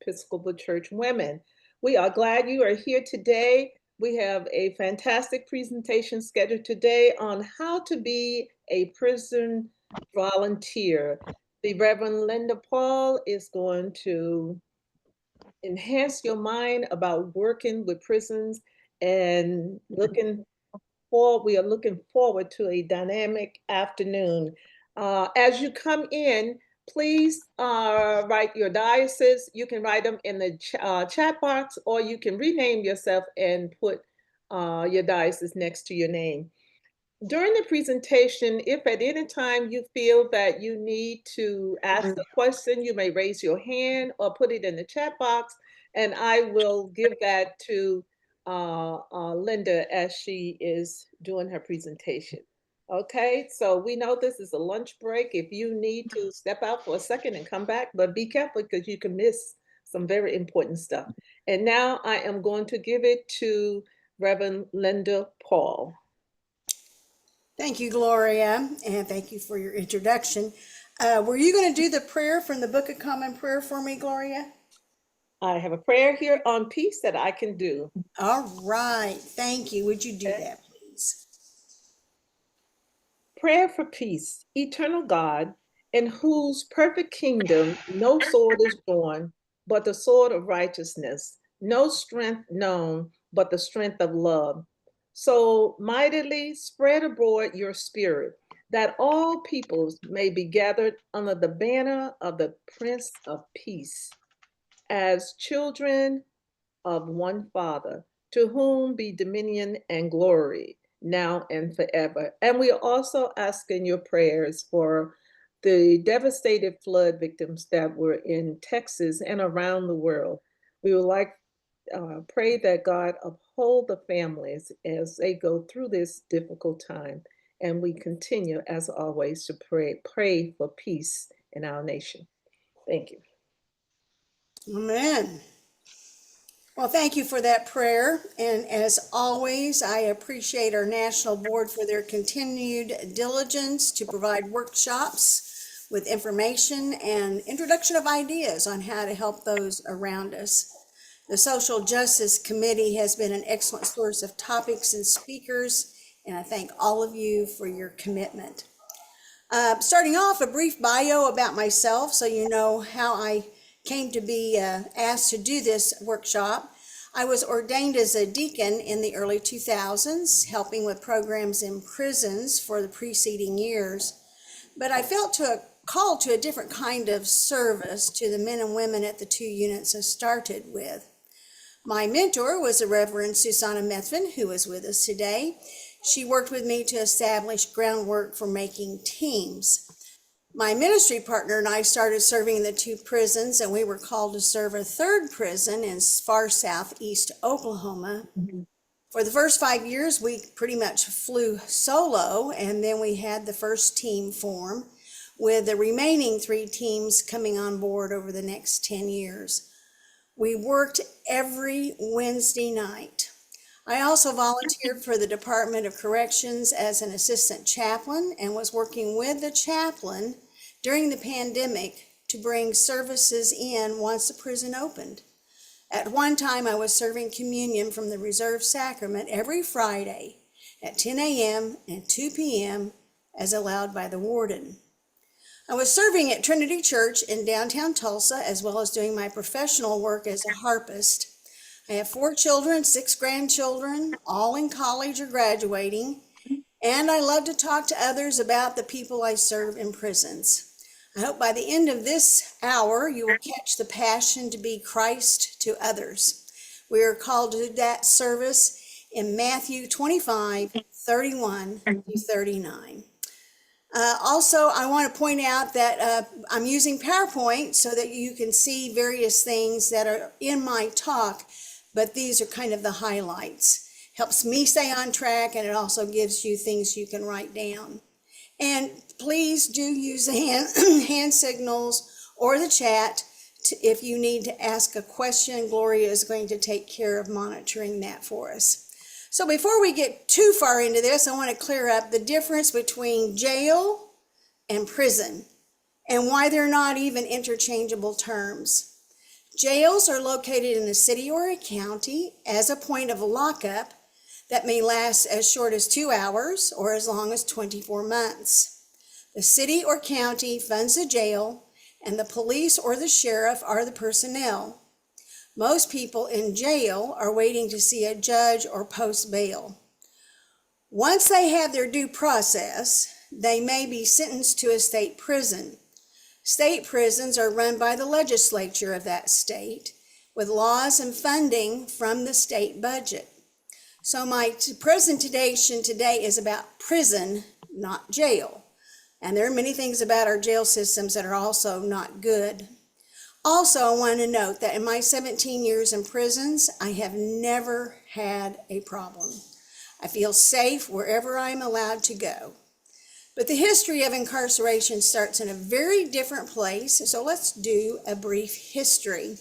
Episcopal Church women. We are glad you are here today. We have a fantastic presentation scheduled today on how to be a prison volunteer. The Reverend Linda Paul is going to enhance your mind about working with prisons and we are looking forward to a dynamic afternoon. As you come in, please write your diocese. You can write them in the chat box, or you can rename yourself and put your diocese next to your name. During the presentation, if at any time you feel that you need to ask a question, you may raise your hand or put it in the chat box, and I will give that to Linda as she is doing her presentation. Okay, so we know this is a lunch break. If you need to step out for a second and come back, but be careful because you can miss some very important stuff. And now I am going to give it to Reverend Linda Paul. Thank you, Gloria, and thank you for your introduction. Were you going to do the prayer from the Book of Common Prayer for me, Gloria? I have a prayer here on peace that I can do. All right, thank you. Would you do that, please? Prayer for peace. Eternal God, in whose perfect kingdom no sword is born, but the sword of righteousness, no strength known, but the strength of love. So mightily spread abroad your spirit, that all peoples may be gathered under the banner of the Prince of Peace, as children of one Father, to whom be dominion and glory now and forever. And we are also asking your prayers for the devastated flood victims that were in Texas and around the world. We would like pray that God uphold the families as they go through this difficult time. And we continue, as always, to pray for peace in our nation. Thank you. Amen. Well, thank you for that prayer. And as always, I appreciate our National Board for their continued diligence to provide workshops with information and introduction of ideas on how to help those around us. The Social Justice Committee has been an excellent source of topics and speakers, and I thank all of you for your commitment. Starting off, a brief bio about myself so you know how I came to be asked to do this workshop. I was ordained as a deacon in the early 2000s, helping with programs in prisons for the preceding years. But I felt a call to a different kind of service to the men and women at the two units I started with. My mentor was the Reverend Susanna Methvin, who is with us today. She worked with me to establish groundwork for making teams. My ministry partner and I started serving in the two prisons, and we were called to serve a third prison in far southeast Oklahoma. Mm-hmm. For the first 5 years, we pretty much flew solo, and then we had the first team form, with the remaining 3 teams coming on board over the next 10 years. We worked every Wednesday night. I also volunteered for the Department of Corrections as an assistant chaplain and was working with the chaplain during the pandemic to bring services in once the prison opened. At one time, I was serving communion from the reserved sacrament every Friday at 10 a.m. and 2 p.m. as allowed by the warden. I was serving at Trinity Church in downtown Tulsa, as well as doing my professional work as a harpist. I have 4 children, 6 grandchildren, all in college or graduating, and I love to talk to others about the people I serve in prisons. I hope by the end of this hour, you will catch the passion to be Christ to others. We are called to that service in Matthew 25, 31 through 39. Also, I want to point out that I'm using PowerPoint so that you can see various things that are in my talk, but these are kind of the highlights. Helps me stay on track, and it also gives you things you can write down. And please do use the hand signals or the chat if you need to ask a question. Gloria is going to take care of monitoring that for us. So before we get too far into this, I want to clear up the difference between jail and prison and why they're not even interchangeable terms. Jails are located in a city or a county as a point of lockup that may last as short as 2 hours or as long as 24 months. The city or county funds the jail, and the police or the sheriff are the personnel. Most people in jail are waiting to see a judge or post bail. Once they have their due process, they may be sentenced to a state prison. State prisons are run by the legislature of that state with laws and funding from the state budget. So my presentation today is about prison, not jail. And there are many things about our jail systems that are also not good. Also, I want to note that in my 17 years in prisons, I have never had a problem. I feel safe wherever I'm allowed to go. But the history of incarceration starts in a very different place, so let's do a brief history.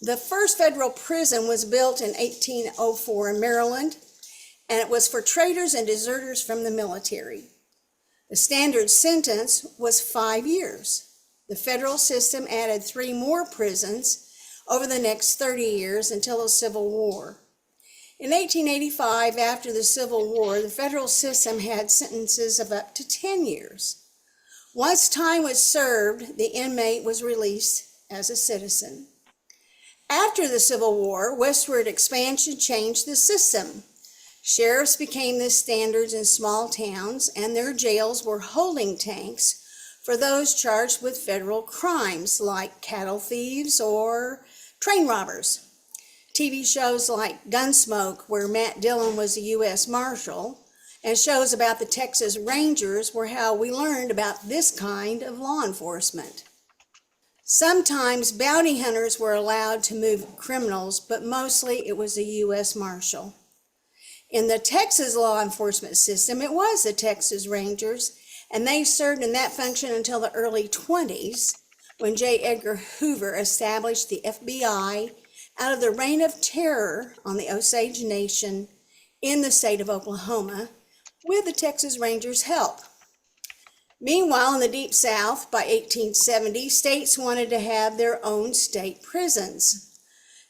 The first federal prison was built in 1804 in Maryland, and it was for traitors and deserters from the military. The standard sentence was 5 years. The federal system added 3 more prisons over the next 30 years until the Civil War. In 1885, after the Civil War, the federal system had sentences of up to 10 years. Once time was served, the inmate was released as a citizen. After the Civil War, westward expansion changed the system. Sheriffs became the standards in small towns, and their jails were holding tanks for those charged with federal crimes like cattle thieves or train robbers. TV shows like Gunsmoke, where Matt Dillon was a U.S. Marshal, and shows about the Texas Rangers were how we learned about this kind of law enforcement. Sometimes bounty hunters were allowed to move criminals, but mostly it was a U.S. Marshal. In the Texas law enforcement system, it was the Texas Rangers, and they served in that function until the early 20s, when J. Edgar Hoover established the FBI out of the reign of terror on the Osage Nation in the state of Oklahoma, with the Texas Rangers' help. Meanwhile, in the Deep South, by 1870, states wanted to have their own state prisons.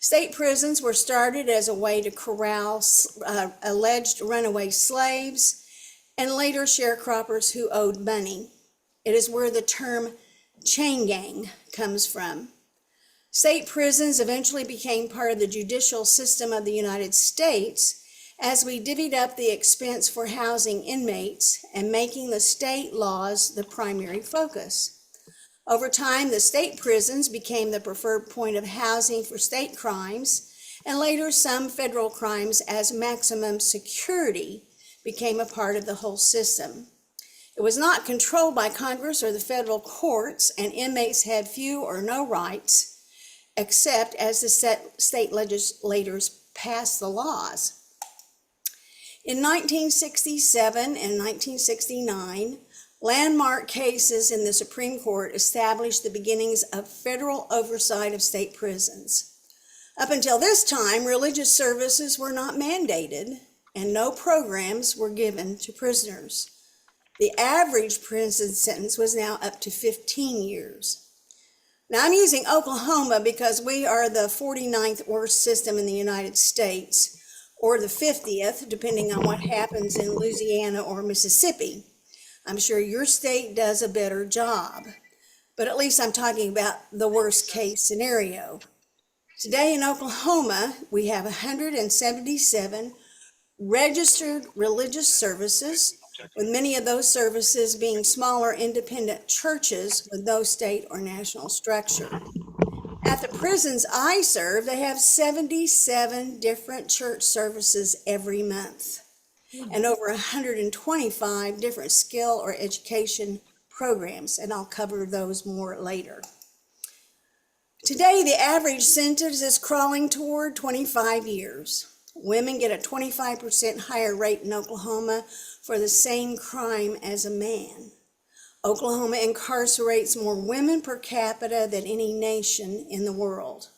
State prisons were started as a way to corral alleged runaway slaves and later sharecroppers who owed money. It is where the term chain gang comes from. State prisons eventually became part of the judicial system of the United States as we divvied up the expense for housing inmates and making the state laws the primary focus. Over time, the state prisons became the preferred point of housing for state crimes, and later some federal crimes as maximum security became a part of the whole system. It was not controlled by Congress or the federal courts, and inmates had few or no rights, except as the state legislators passed the laws. In 1967 and 1969, landmark cases in the Supreme Court established the beginnings of federal oversight of state prisons. Up until this time, religious services were not mandated, and no programs were given to prisoners. The average prison sentence was now up to 15 years. Now, I'm using Oklahoma because we are the 49th worst system in the United States, or the 50th, depending on what happens in Louisiana or Mississippi. I'm sure your state does a better job, but at least I'm talking about the worst case scenario. Today in Oklahoma, we have 177 registered religious services, with many of those services being smaller independent churches with no state or national structure. At the prisons I serve, they have 77 different church services every month and over 125 different skill or education programs, and I'll cover those more later. Today, the average sentence is crawling toward 25 years. Women get a 25% higher rate in Oklahoma for the same crime as a man. Oklahoma incarcerates more women per capita than any nation in the world.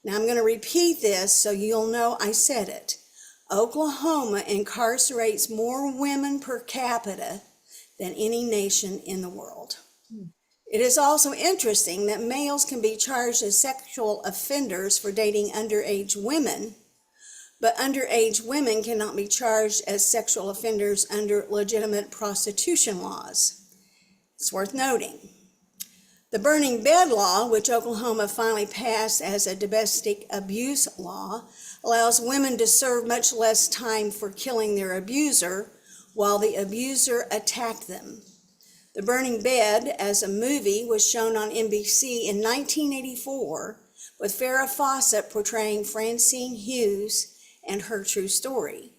Now I'm going to repeat this so you'll know I said it. Oklahoma incarcerates more women per capita than any nation in the world. It is also interesting that males can be charged as sexual offenders for dating underage women, but underage women cannot be charged as sexual offenders under legitimate prostitution laws. It's worth noting. The burning bed law, which Oklahoma finally passed as a domestic abuse law, allows women to serve much less time for killing their abuser while the abuser attacked them. The Burning Bed, as a movie, was shown on NBC in 1984 with Farrah Fawcett portraying Francine Hughes and her true story.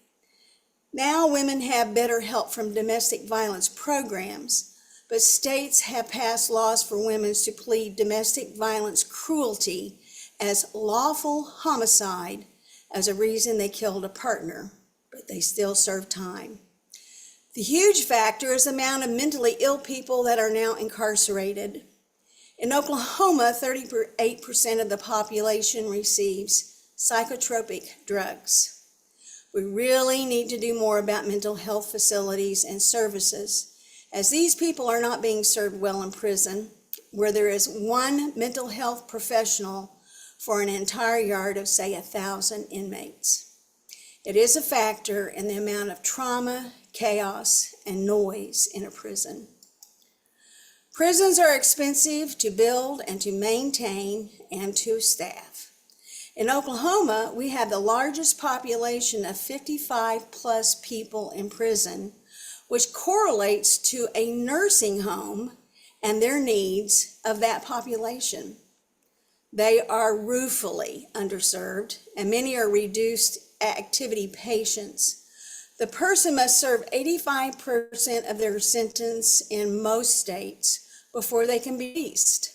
Now women have better help from domestic violence programs, but states have passed laws for women to plead domestic violence cruelty as lawful homicide as a reason they killed a partner, but they still serve time. The huge factor is the amount of mentally ill people that are now incarcerated. In Oklahoma, 38% of the population receives psychotropic drugs. We really need to do more about mental health facilities and services, as these people are not being served well in prison, where there is one mental health professional for an entire yard of, say, 1,000 inmates. It is a factor in the amount of trauma, chaos, and noise in a prison. Prisons are expensive to build and to maintain and to staff. In Oklahoma, we have the largest population of 55 plus people in prison, which correlates to a nursing home and their needs of that population. They are ruefully underserved, and many are reduced activity patients. The person must serve 85% of their sentence in most states before they can be released.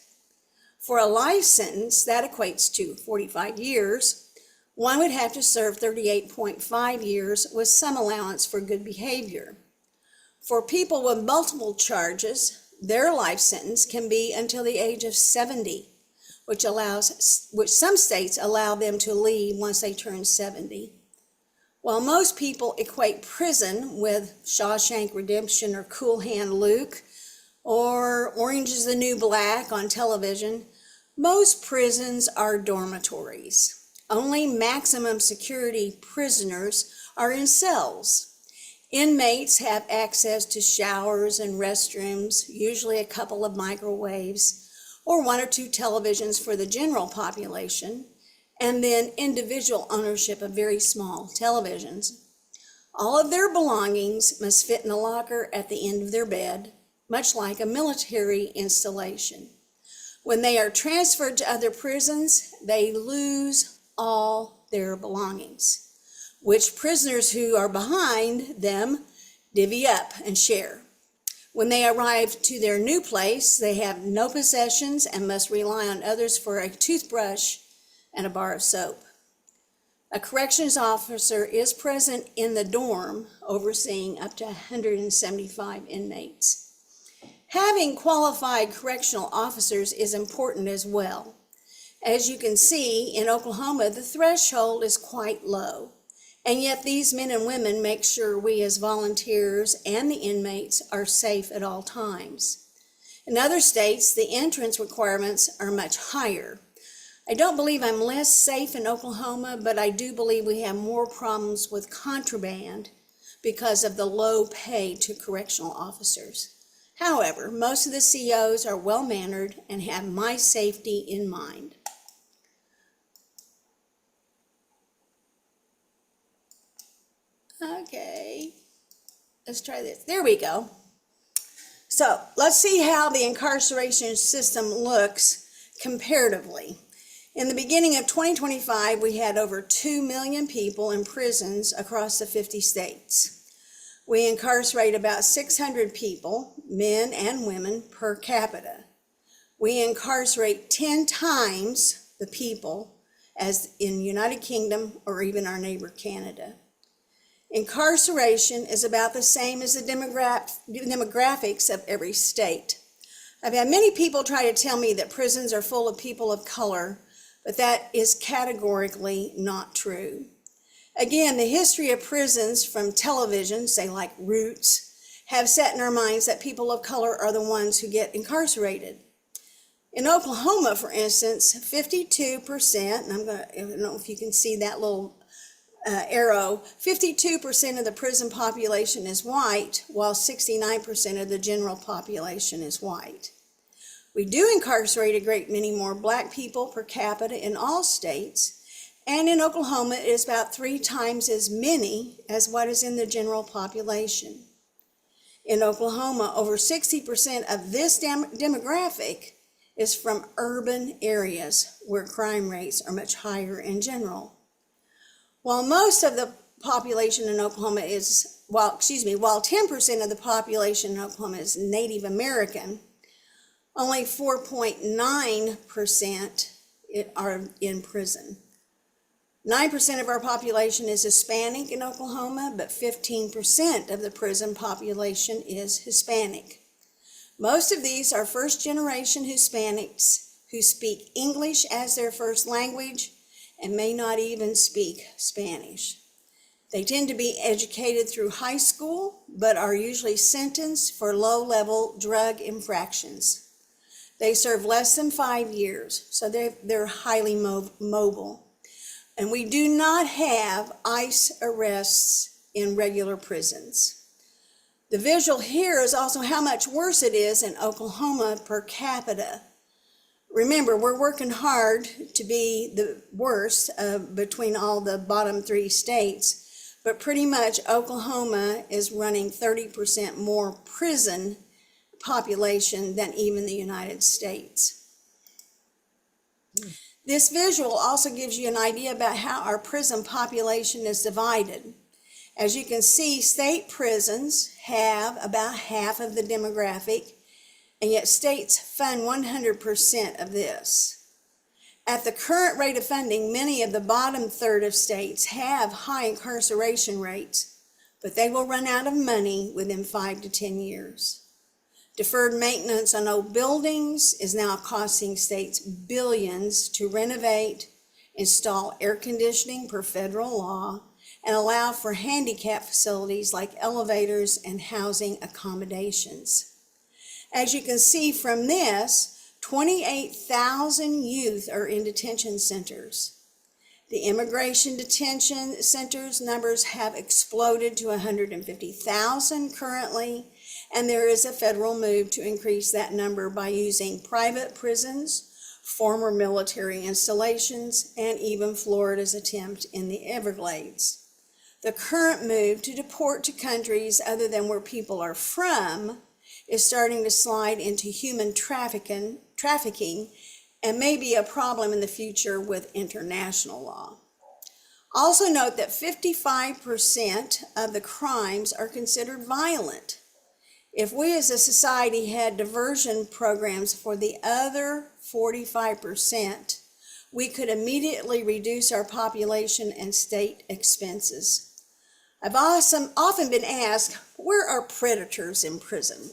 For a life sentence, that equates to 45 years. One would have to serve 38.5 years with some allowance for good behavior. For people with multiple charges, their life sentence can be until the age of 70, which some states allow them to leave once they turn 70. While most people equate prison with Shawshank Redemption or Cool Hand Luke or Orange is the New Black on television, most prisons are dormitories. Only maximum security prisoners are in cells. Inmates have access to showers and restrooms, usually a couple of microwaves, or one or two televisions for the general population, and then individual ownership of very small televisions. All of their belongings must fit in a locker at the end of their bed, much like a military installation. When they are transferred to other prisons, they lose all their belongings, which prisoners who are behind them divvy up and share. When they arrive to their new place, they have no possessions and must rely on others for a toothbrush and a bar of soap. A corrections officer is present in the dorm, overseeing up to 175 inmates. Having qualified correctional officers is important as well. As you can see, in Oklahoma, the threshold is quite low, and yet these men and women make sure we as volunteers and the inmates are safe at all times. In other states, the entrance requirements are much higher. I don't believe I'm less safe in Oklahoma, but I do believe we have more problems with contraband because of the low pay to correctional officers. However, most of the COs are well-mannered and have my safety in mind. Okay, let's try this. There we go. So let's see how the incarceration system looks comparatively. In the beginning of 2025, we had over 2 million people in prisons across the 50 states. We incarcerate about 600 people, men and women, per capita. We incarcerate 10 times the people as in the United Kingdom or even our neighbor Canada. Incarceration is about the same as the demographics of every state. I've had many people try to tell me that prisons are full of people of color, but that is categorically not true. Again, the history of prisons from television, say like Roots, have set in our minds that people of color are the ones who get incarcerated. In Oklahoma, for instance, 52%, and I don't know if you can see that little arrow, 52% of the prison population is white, while 69% of the general population is white. We do incarcerate a great many more black people per capita in all states, and in Oklahoma it is about 3 times as many as what is in the general population. In Oklahoma, over 60% of this demographic is from urban areas where crime rates are much higher in general. While most of the population in Oklahoma while 10% of the population in Oklahoma is Native American, only 4.9% are in prison. 9% of our population is Hispanic in Oklahoma, but 15% of the prison population is Hispanic. Most of these are first-generation Hispanics who speak English as their first language and may not even speak Spanish. They tend to be educated through high school, but are usually sentenced for low-level drug infractions. They serve less than 5 years, so they're highly mobile. And we do not have ICE arrests in regular prisons. The visual here is also how much worse it is in Oklahoma per capita. Remember, we're working hard to be the worst between all the bottom 3 states, but pretty much Oklahoma is running 30% more prison population than even the United States. This visual also gives you an idea about how our prison population is divided. As you can see, state prisons have about half of the demographic, and yet states fund 100% of this. At the current rate of funding, many of the bottom third of states have high incarceration rates, but they will run out of money within 5 to 10 years. Deferred maintenance on old buildings is now costing states billions to renovate, install air conditioning per federal law, and allow for handicap facilities like elevators and housing accommodations. As you can see from this, 28,000 youth are in detention centers. The immigration detention centers numbers have exploded to 150,000 currently, and there is a federal move to increase that number by using private prisons, former military installations, and even Florida's attempt in the Everglades. The current move to deport to countries other than where people are from is starting to slide into human trafficking and may be a problem in the future with international law. Also note that 55% of the crimes are considered violent. If we as a society had diversion programs for the other 45%, we could immediately reduce our population and state expenses. I've often been asked, where are predators in prison?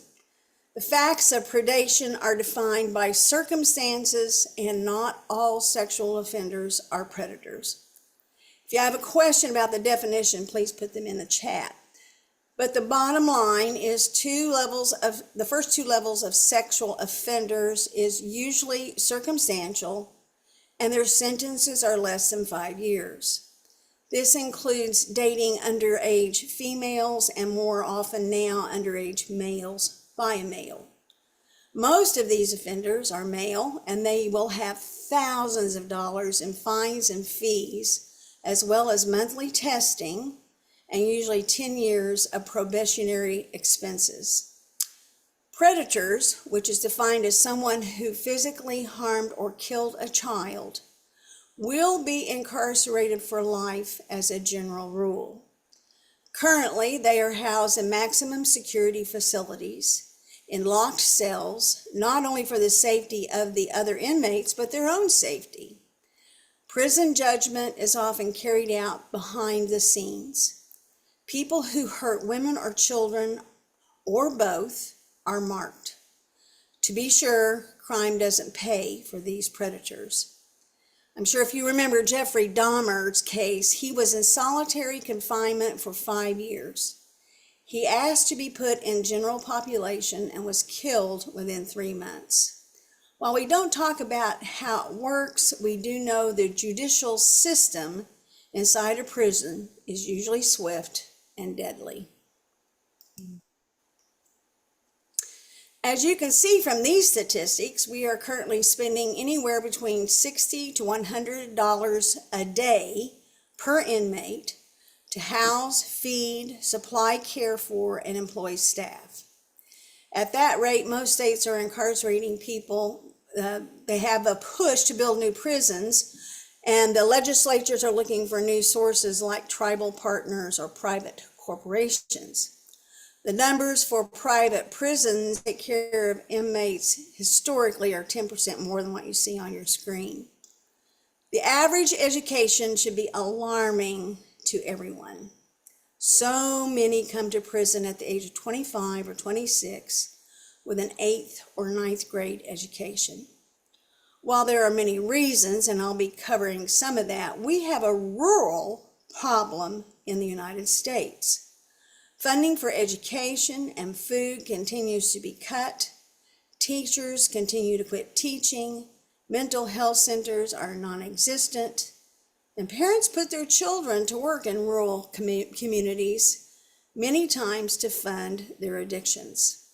The facts of predation are defined by circumstances, and not all sexual offenders are predators. If you have a question about the definition, please put them in the chat. But the bottom line is the first 2 levels of sexual offenders is usually circumstantial, and their sentences are less than 5 years. This includes dating underage females and more often now underage males by a male. Most of these offenders are male, and they will have thousands of dollars in fines and fees, as well as monthly testing, and usually 10 years of probationary expenses. Predators, which is defined as someone who physically harmed or killed a child, will be incarcerated for life as a general rule. Currently, they are housed in maximum security facilities, in locked cells, not only for the safety of the other inmates, but their own safety. Prison judgment is often carried out behind the scenes. People who hurt women or children, or both, are marked. To be sure, crime doesn't pay for these predators. I'm sure if you remember Jeffrey Dahmer's case, he was in solitary confinement for 5 years. He asked to be put in general population and was killed within 3 months. While we don't talk about how it works, we do know the judicial system inside a prison is usually swift and deadly. As you can see from these statistics, we are currently spending anywhere between $60 to $100 a day per inmate to house, feed, supply, care for, and employ staff. At that rate, most states are incarcerating people. They have a push to build new prisons, and the legislatures are looking for new sources like tribal partners or private corporations. The numbers for private prisons that take care of inmates historically are 10% more than what you see on your screen. The average education should be alarming to everyone. So many come to prison at the age of 25 or 26 with an 8th or 9th grade education. While there are many reasons, and I'll be covering some of that, we have a rural problem in the United States. Funding for education and food continues to be cut. Teachers continue to quit teaching. Mental health centers are non-existent. And parents put their children to work in rural communities, many times to fund their addictions.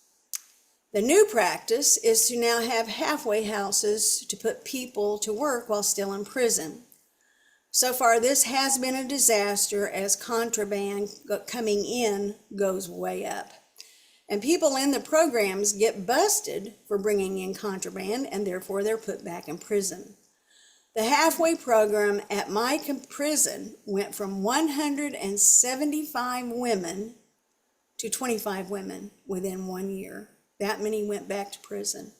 The new practice is to now have halfway houses to put people to work while still in prison. So far, this has been a disaster as contraband coming in goes way up. And people in the programs get busted for bringing in contraband, and therefore they're put back in prison. The halfway program at my prison went from 175 women to 25 women within 1 year. That many went back to prison.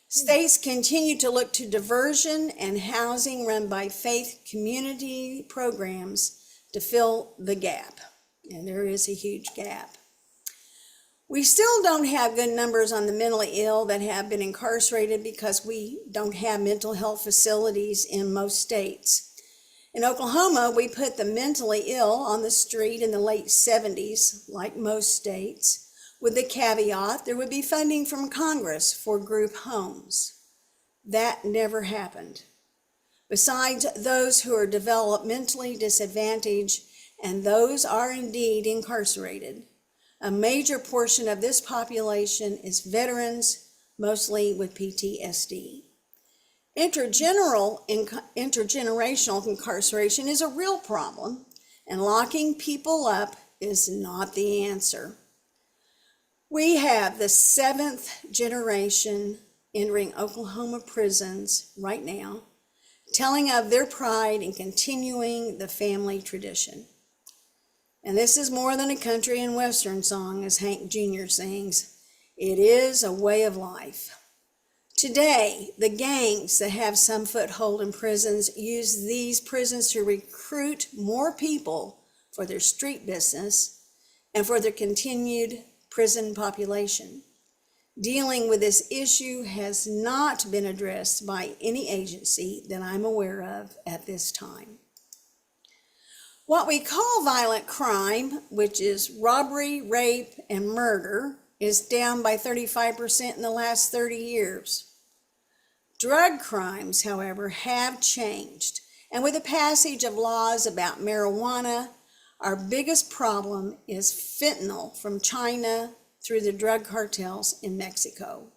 States continue to look to diversion and housing run by faith community programs to fill the gap, and there is a huge gap. We still don't have good numbers on the mentally ill that have been incarcerated because we don't have mental health facilities in most states. In Oklahoma, we put the mentally ill on the street in the late 70s, like most states, with the caveat there would be funding from Congress for group homes. That never happened. Besides those who are developmentally disadvantaged, and those are indeed incarcerated, a major portion of this population is veterans, mostly with PTSD. Intergenerational incarceration is a real problem, and locking people up is not the answer. We have the 7th generation entering Oklahoma prisons right now, telling of their pride in continuing the family tradition. And this is more than a country and western song, as Hank Jr. sings. It is a way of life. Today, the gangs that have some foothold in prisons use these prisons to recruit more people for their street business and for their continued prison population. Dealing with this issue has not been addressed by any agency that I'm aware of at this time. What we call violent crime, which is robbery, rape, and murder, is down by 35% in the last 30 years. Drug crimes, however, have changed, and with the passage of laws about marijuana, our biggest problem is fentanyl from China through the drug cartels in Mexico.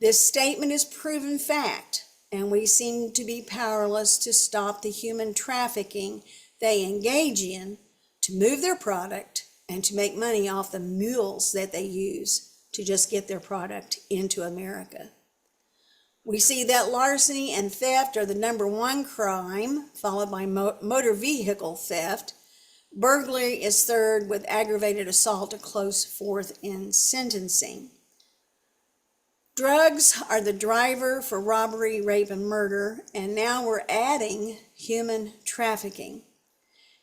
This statement is proven fact, and we seem to be powerless to stop the human trafficking they engage in to move their product and to make money off the mules that they use to just get their product into America. We see that larceny and theft are the #1 crime, followed by motor vehicle theft. Burglary is third, with aggravated assault a close fourth in sentencing. Drugs are the driver for robbery, rape, and murder, and now we're adding human trafficking.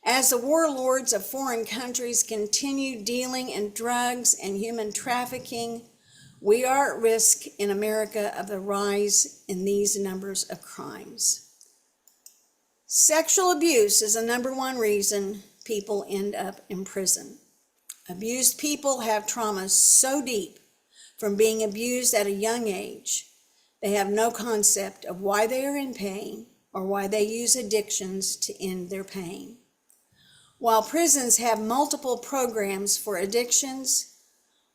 As the warlords of foreign countries continue dealing in drugs and human trafficking, we are at risk in America of the rise in these numbers of crimes. Sexual abuse is the #1 reason people end up in prison. Abused people have traumas so deep from being abused at a young age They have no concept of why they are in pain or why they use addictions to end their pain. While prisons have multiple programs for addictions,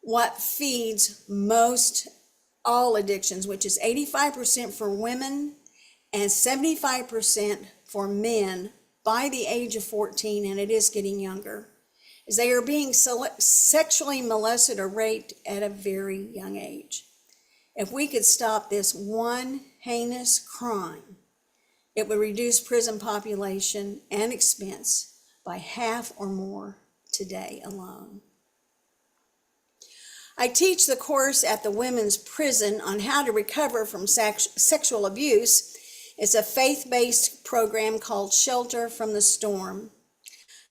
what feeds most all addictions, which is 85% for women and 75% for men by the age of 14, and it is getting younger, is they are being sexually molested or raped at a very young age. If we could stop this one heinous crime, it would reduce prison population and expense by half or more today alone. I teach the course at the women's prison on how to recover from sexual abuse. It's a faith-based program called Shelter from the Storm.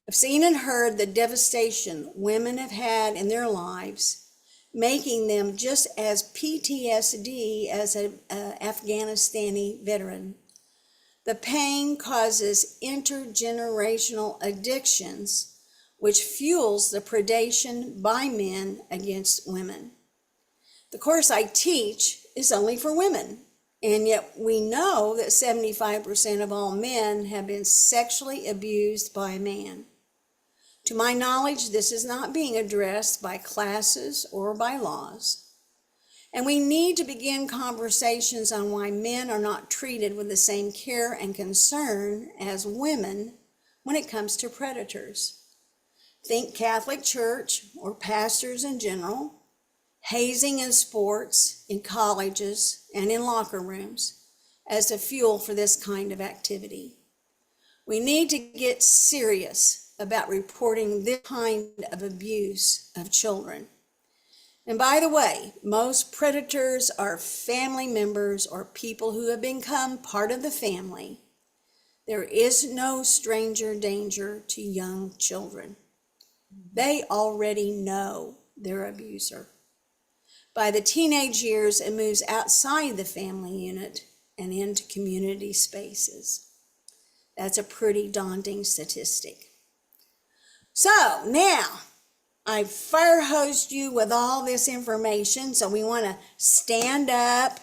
I've seen and heard the devastation women have had in their lives, making them just as PTSD as an Afghanistani veteran. The pain causes intergenerational addictions, which fuels the predation by men against women. The course I teach is only for women, and yet we know that 75% of all men have been sexually abused by a man. To my knowledge, this is not being addressed by classes or by laws. And we need to begin conversations on why men are not treated with the same care and concern as women when it comes to predators. Think Catholic Church or pastors in general, hazing in sports, in colleges, and in locker rooms as the fuel for this kind of activity. We need to get serious about reporting this kind of abuse of children. And by the way, most predators are family members or people who have become part of the family. There is no stranger danger to young children. They already know their abuser. By the teenage years, it moves outside the family unit and into community spaces. That's a pretty daunting statistic. So now, I fire hosed you with all this information, so we want to stand up,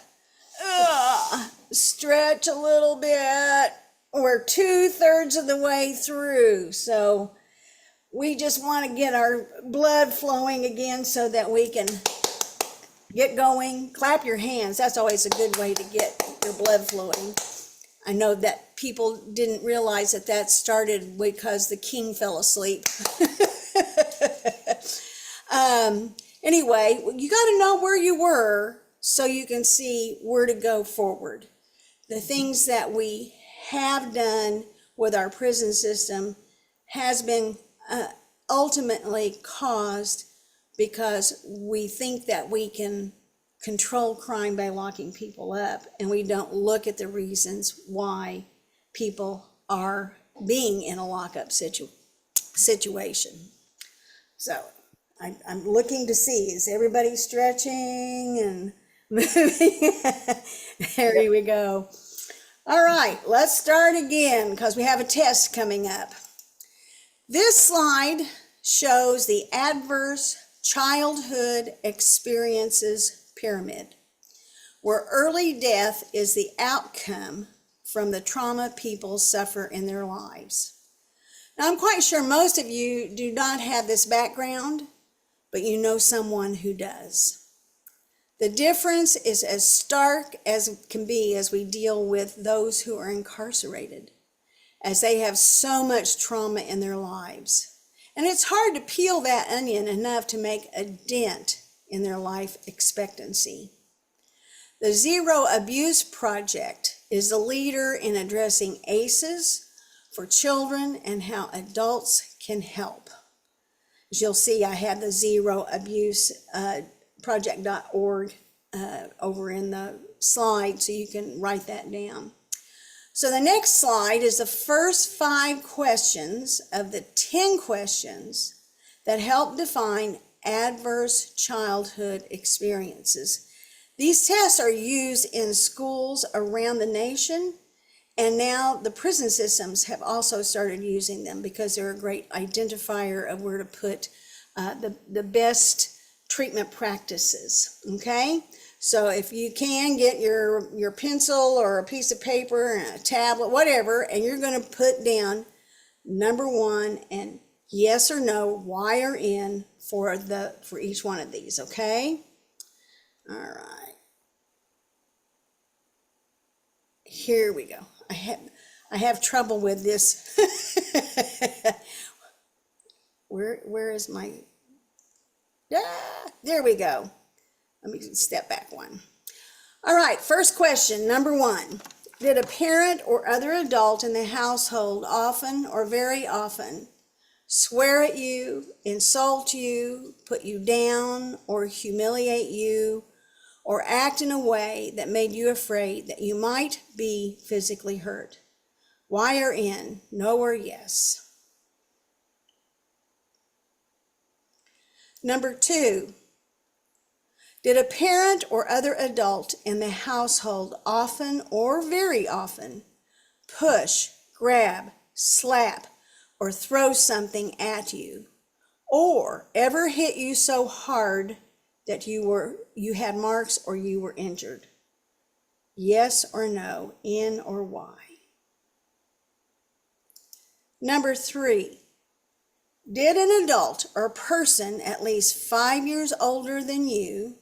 stretch a little bit. We're 2/3 of the way through, so we just want to get our blood flowing again so that we can get going. Clap your hands. That's always a good way to get your blood flowing. I know that people didn't realize that that started because the king fell asleep. Anyway, you got to know where you were so you can see where to go forward. The things that we have done with our prison system has been ultimately caused because we think that we can control crime by locking people up, and we don't look at the reasons why people are being in a lockup situation. So I'm looking to see, is everybody stretching and moving? There we go. All right, let's start again because we have a test coming up. This slide shows the adverse childhood experiences pyramid, where early death is the outcome from the trauma people suffer in their lives. Now, I'm quite sure most of you do not have this background, but you know someone who does. The difference is as stark as it can be as we deal with those who are incarcerated, as they have so much trauma in their lives. And it's hard to peel that onion enough to make a dent in their life expectancy. The Zero Abuse Project is the leader in addressing ACEs for children and how adults can help. As you'll see, I have the Zero Abuse project.org over in the slide, so you can write that down. So the next slide is the first 5 questions of the 10 questions that help define adverse childhood experiences. These tests are used in schools around the nation, and now the prison systems have also started using them because they're a great identifier of where to put the best treatment practices, okay? So if you can get your pencil or a piece of paper and a tablet, whatever, and you're going to put down number one and yes or no, Y or N for each one of these, okay? All right. Here we go. I have trouble with this. Where is my there we go. Let me step back one. All right, first question, number one. Did a parent or other adult in the household often or very often swear at you, insult you, put you down, or humiliate you, or act in a way that made you afraid that you might be physically hurt? Y or N, no or yes. Number two, did a parent or other adult in the household often or very often push, grab, slap, or throw something at you, or ever hit you so hard that you had marks or you were injured? Yes or no, N or Y. Number three, did an adult or person at least 5 years older than you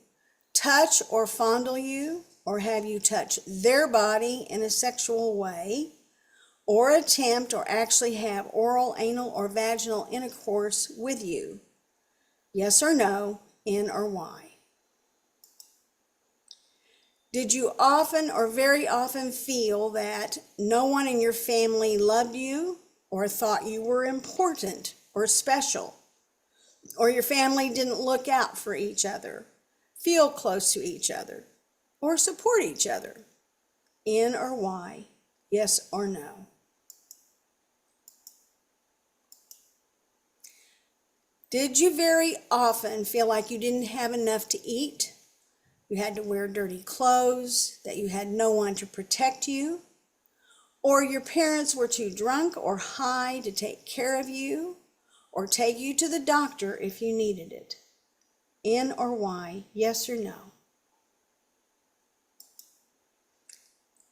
touch or fondle you, or have you touch their body in a sexual way, or attempt or actually have oral, anal, or vaginal intercourse with you? Yes or no, N or Y. Did you often or very often feel that no one in your family loved you or thought you were important or special, or your family didn't look out for each other, feel close to each other, or support each other? N or Y, yes or no. Did you very often feel like you didn't have enough to eat, you had to wear dirty clothes, that you had no one to protect you, or your parents were too drunk or high to take care of you or take you to the doctor if you needed it? N or Y, yes or no.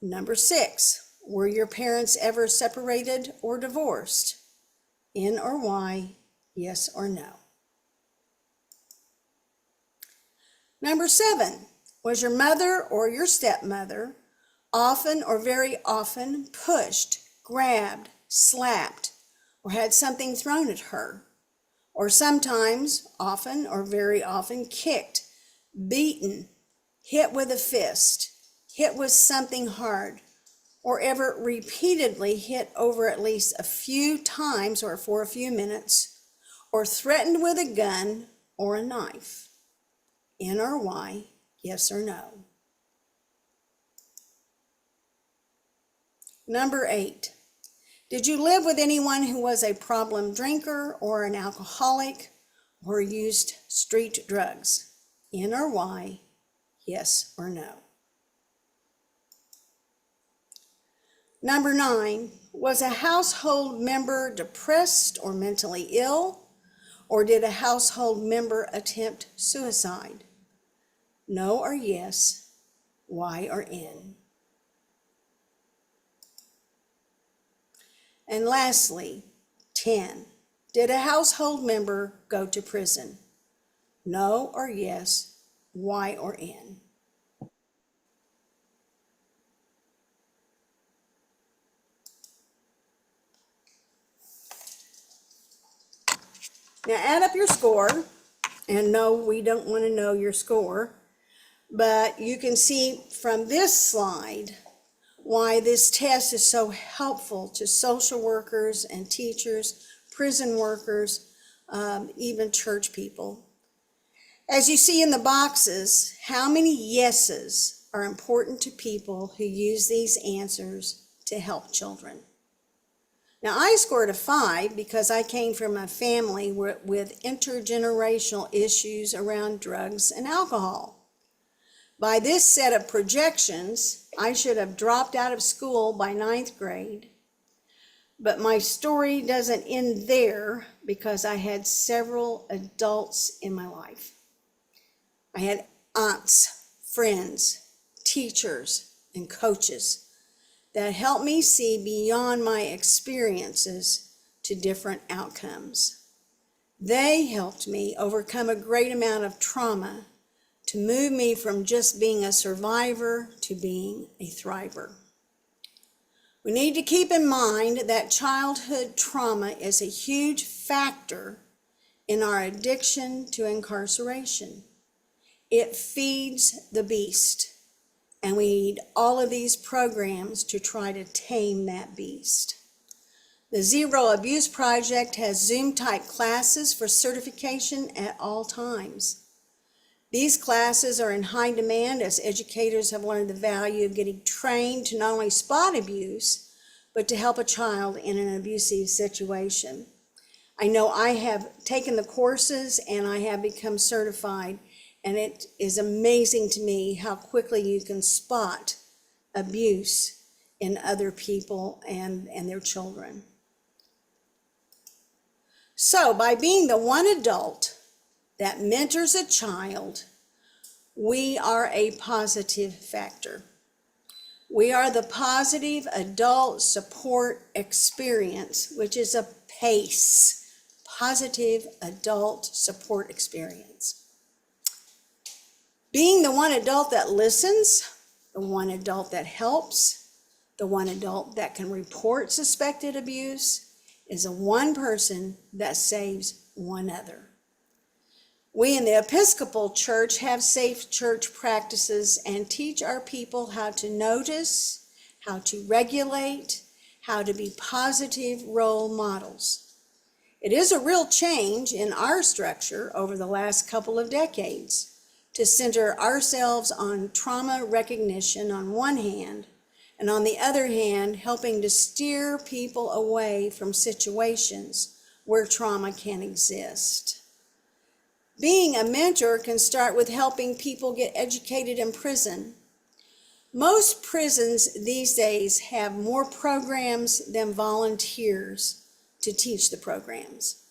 Number six, were your parents ever separated or divorced? N or Y, yes or no. Number seven, was your mother or your stepmother often or very often pushed, grabbed, slapped, or had something thrown at her? Or sometimes, often or very often, kicked, beaten, hit with a fist, hit with something hard, or ever repeatedly hit over at least a few times or for a few minutes, or threatened with a gun or a knife? N or Y, yes or no. Number eight, did you live with anyone who was a problem drinker or an alcoholic or used street drugs? N or Y, yes or no. Number nine, was a household member depressed or mentally ill, or did a household member attempt suicide? No or yes, Y or N. And lastly, 10, did a household member go to prison? No or yes, Y or N. Now add up your score, and no, we don't want to know your score, but you can see from this slide why this test is so helpful to social workers and teachers, prison workers, even church people. As you see in the boxes, how many yeses are important to people who use these answers to help children? Now, I scored a 5 because I came from a family with intergenerational issues around drugs and alcohol. By this set of projections, I should have dropped out of school by 9th grade. But my story doesn't end there because I had several adults in my life. I had aunts, friends, teachers, and coaches that help me see beyond my experiences to different outcomes. They helped me overcome a great amount of trauma to move me from just being a survivor to being a thriver. We need to keep in mind that childhood trauma is a huge factor in our addiction to incarceration. It feeds the beast, and we need all of these programs to try to tame that beast. The Zero Abuse Project has Zoom-type classes for certification at all times. These classes are in high demand as educators have learned the value of getting trained to not only spot abuse, but to help a child in an abusive situation. I know I have taken the courses and I have become certified, and it is amazing to me how quickly you can spot abuse in other people and their children. So by being the one adult that mentors a child, we are a positive factor. We are the positive adult support experience, which is a PACE, positive adult support experience. Being the one adult that listens, the one adult that helps, the one adult that can report suspected abuse is a one person that saves one other. We in the Episcopal Church have safe church practices and teach our people how to notice, how to regulate, how to be positive role models. It is a real change in our structure over the last couple of decades to center ourselves on trauma recognition on one hand, and on the other hand, helping to steer people away from situations where trauma can exist. Being a mentor can start with helping people get educated in prison. Most prisons these days have more programs than volunteers to teach the programs.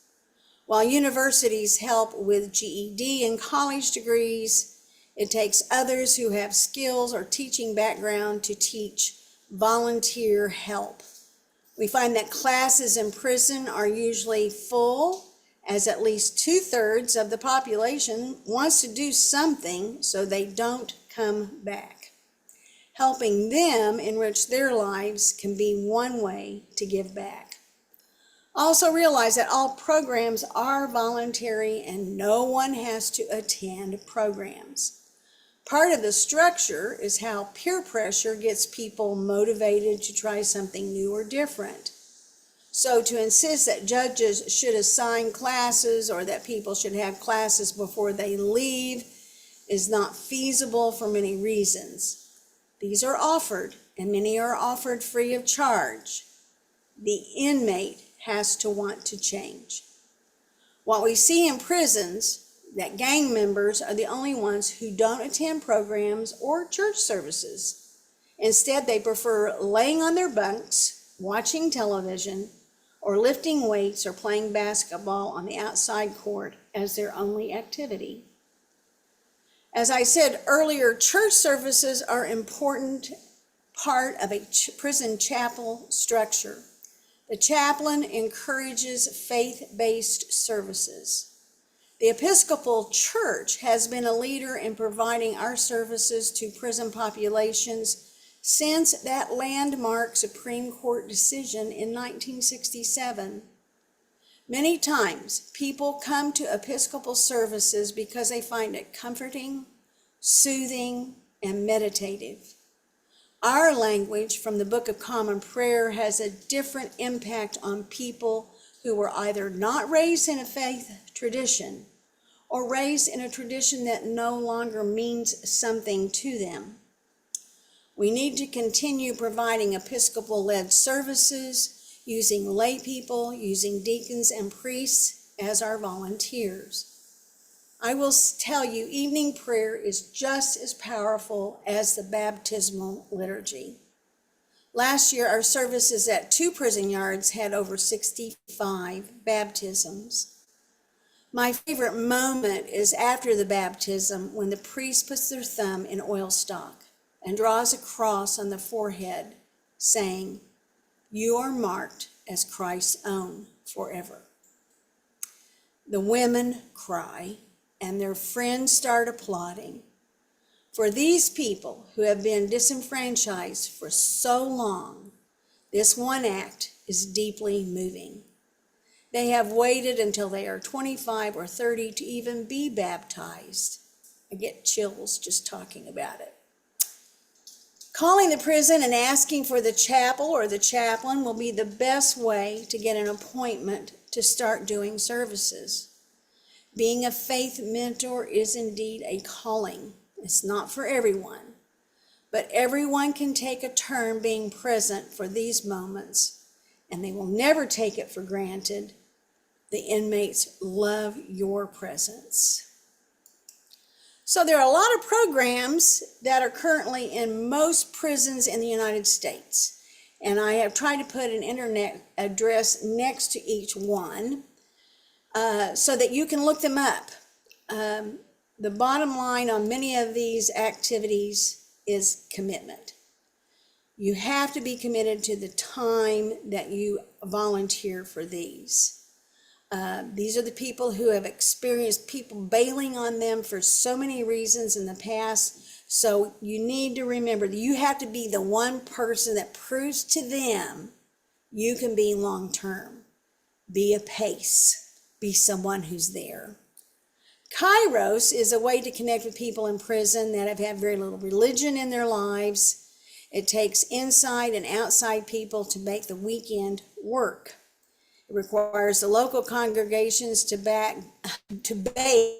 While universities help with GED and college degrees, it takes others who have skills or teaching background to teach volunteer help. We find that classes in prison are usually full, as at least 2/3 of the population wants to do something so they don't come back. Helping them enrich their lives can be one way to give back. Also realize that all programs are voluntary and no one has to attend programs. Part of the structure is how peer pressure gets people motivated to try something new or different. So to insist that judges should assign classes or that people should have classes before they leave is not feasible for many reasons. These are offered, and many are offered free of charge. The inmate has to want to change. What we see in prisons, that gang members are the only ones who don't attend programs or church services. Instead, they prefer laying on their bunks, watching television, or lifting weights or playing basketball on the outside court as their only activity. As I said earlier, church services are an important part of a prison chapel structure. The chaplain encourages faith-based services. The Episcopal Church has been a leader in providing our services to prison populations since that landmark Supreme Court decision in 1967. Many times, people come to Episcopal services because they find it comforting, soothing, and meditative. Our language from the Book of Common Prayer has a different impact on people who were either not raised in a faith tradition or raised in a tradition that no longer means something to them. We need to continue providing Episcopal-led services, using lay people, using deacons and priests as our volunteers. I will tell you, evening prayer is just as powerful as the baptismal liturgy. Last year, our services at 2 prison yards had over 65 baptisms. My favorite moment is after the baptism when the priest puts their thumb in oil stock and draws a cross on the forehead, saying, "You are marked as Christ's own forever." The women cry, and their friends start applauding. For these people who have been disenfranchised for so long, this one act is deeply moving. They have waited until they are 25 or 30 to even be baptized. I get chills just talking about it. Calling the prison and asking for the chapel or the chaplain will be the best way to get an appointment to start doing services. Being a faith mentor is indeed a calling. It's not for everyone, but everyone can take a turn being present for these moments, and they will never take it for granted. The inmates love your presence. So there are a lot of programs that are currently in most prisons in the United States, and I have tried to put an internet address next to each one so that you can look them up. The bottom line on many of these activities is commitment. You have to be committed to the time that you volunteer for these. These are the people who have experienced people bailing on them for so many reasons in the past. So you need to remember that you have to be the one person that proves to them you can be long-term. Be a pace. Be someone who's there. Kairos is a way to connect with people in prison that have had very little religion in their lives. It takes inside and outside people to make the weekend work. It requires the local congregations to bake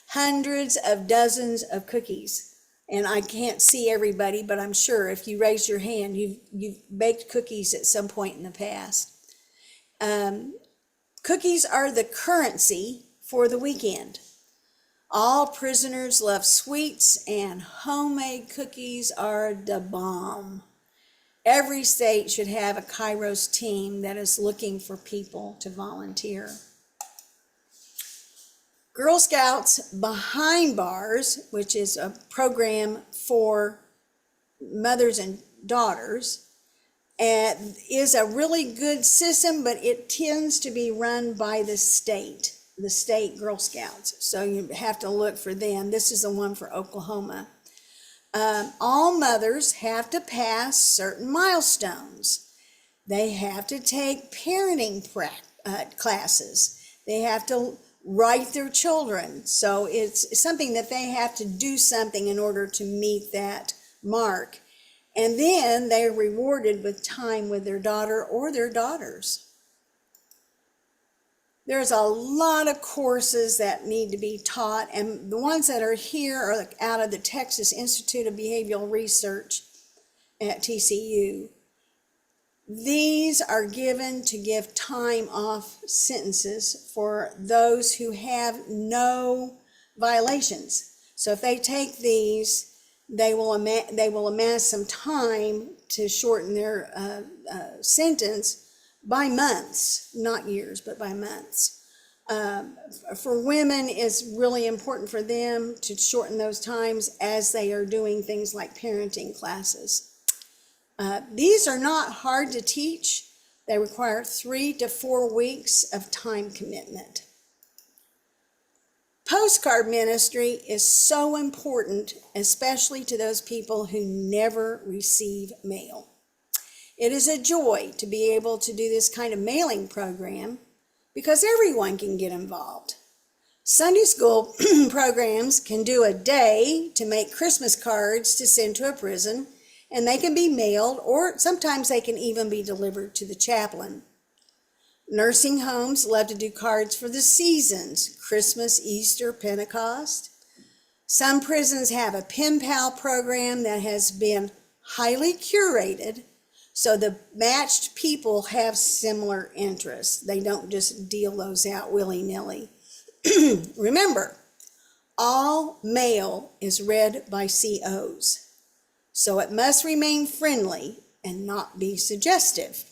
hundreds of dozens of cookies. And I can't see everybody, but I'm sure if you raise your hand, you've baked cookies at some point in the past. Cookies are the currency for the weekend. All prisoners love sweets, and homemade cookies are the bomb. Every state should have a Kairos team that is looking for people to volunteer. Girl Scouts Behind Bars, which is a program for mothers and daughters, is a really good system, but it tends to be run by the state Girl Scouts. So you have to look for them. This is the one for Oklahoma. All mothers have to pass certain milestones. They have to take parenting classes. They have to write their children. So it's something that they have to do something in order to meet that mark. And then they're rewarded with time with their daughter or their daughters. There's a lot of courses that need to be taught, and the ones that are here are out of the Texas Institute of Behavioral Research at TCU. These are given to give time off sentences for those who have no violations. So if they take these, they will amass some time to shorten their sentence by months, not years, but by months. For women, it's really important for them to shorten those times as they are doing things like parenting classes. These are not hard to teach. They require 3 to 4 weeks of time commitment. Postcard ministry is so important, especially to those people who never receive mail. It is a joy to be able to do this kind of mailing program because everyone can get involved. Sunday school programs can do a day to make Christmas cards to send to a prison, and they can be mailed, or sometimes they can even be delivered to the chaplain. Nursing homes love to do cards for the seasons, Christmas, Easter, Pentecost. Some prisons have a pen pal program that has been highly curated, so the matched people have similar interests. They don't just deal those out willy-nilly. Remember, all mail is read by COs, so it must remain friendly and not be suggestive.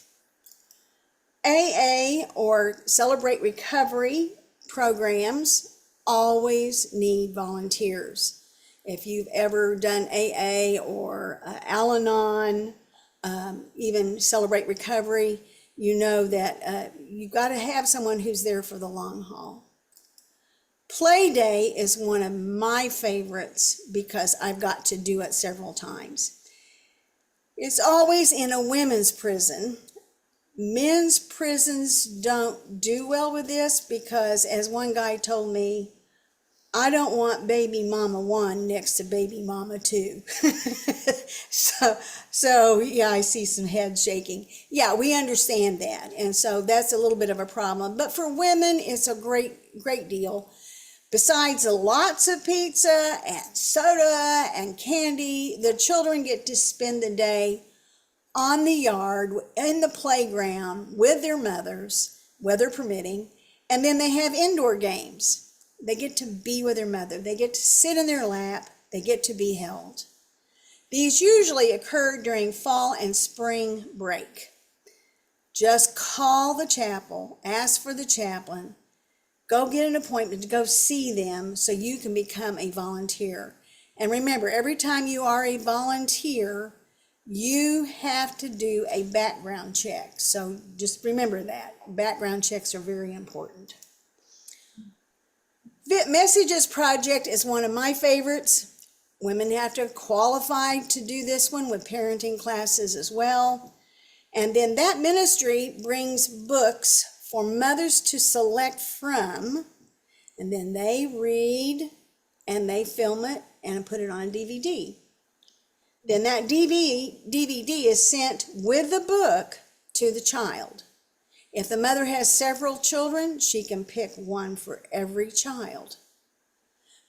AA, or Celebrate Recovery, programs always need volunteers. If you've ever done AA or Al-Anon, even Celebrate Recovery, you know that you've got to have someone who's there for the long haul. Play Day is one of my favorites because I've got to do it several times. It's always in a women's prison. Men's prisons don't do well with this because, as one guy told me, I don't want baby mama 1 next to baby mama 2. So yeah, I see some heads shaking. Yeah, we understand that. And so that's a little bit of a problem. But for women, it's a great deal. Besides lots of pizza and soda and candy, the children get to spend the day on the yard, in the playground with their mothers, weather permitting, and then they have indoor games. They get to be with their mother. They get to sit in their lap. They get to be held. These usually occur during fall and spring break. Just call the chapel, ask for the chaplain, go get an appointment to go see them so you can become a volunteer. And remember, every time you are a volunteer, you have to do a background check. So just remember that. Background checks are very important. Messages Project is one of my favorites. Women have to qualify to do this one with parenting classes as well. And then that ministry brings books for mothers to select from, and then they read and they film it and put it on a DVD. Then that DVD is sent with the book to the child. If the mother has several children, she can pick one for every child.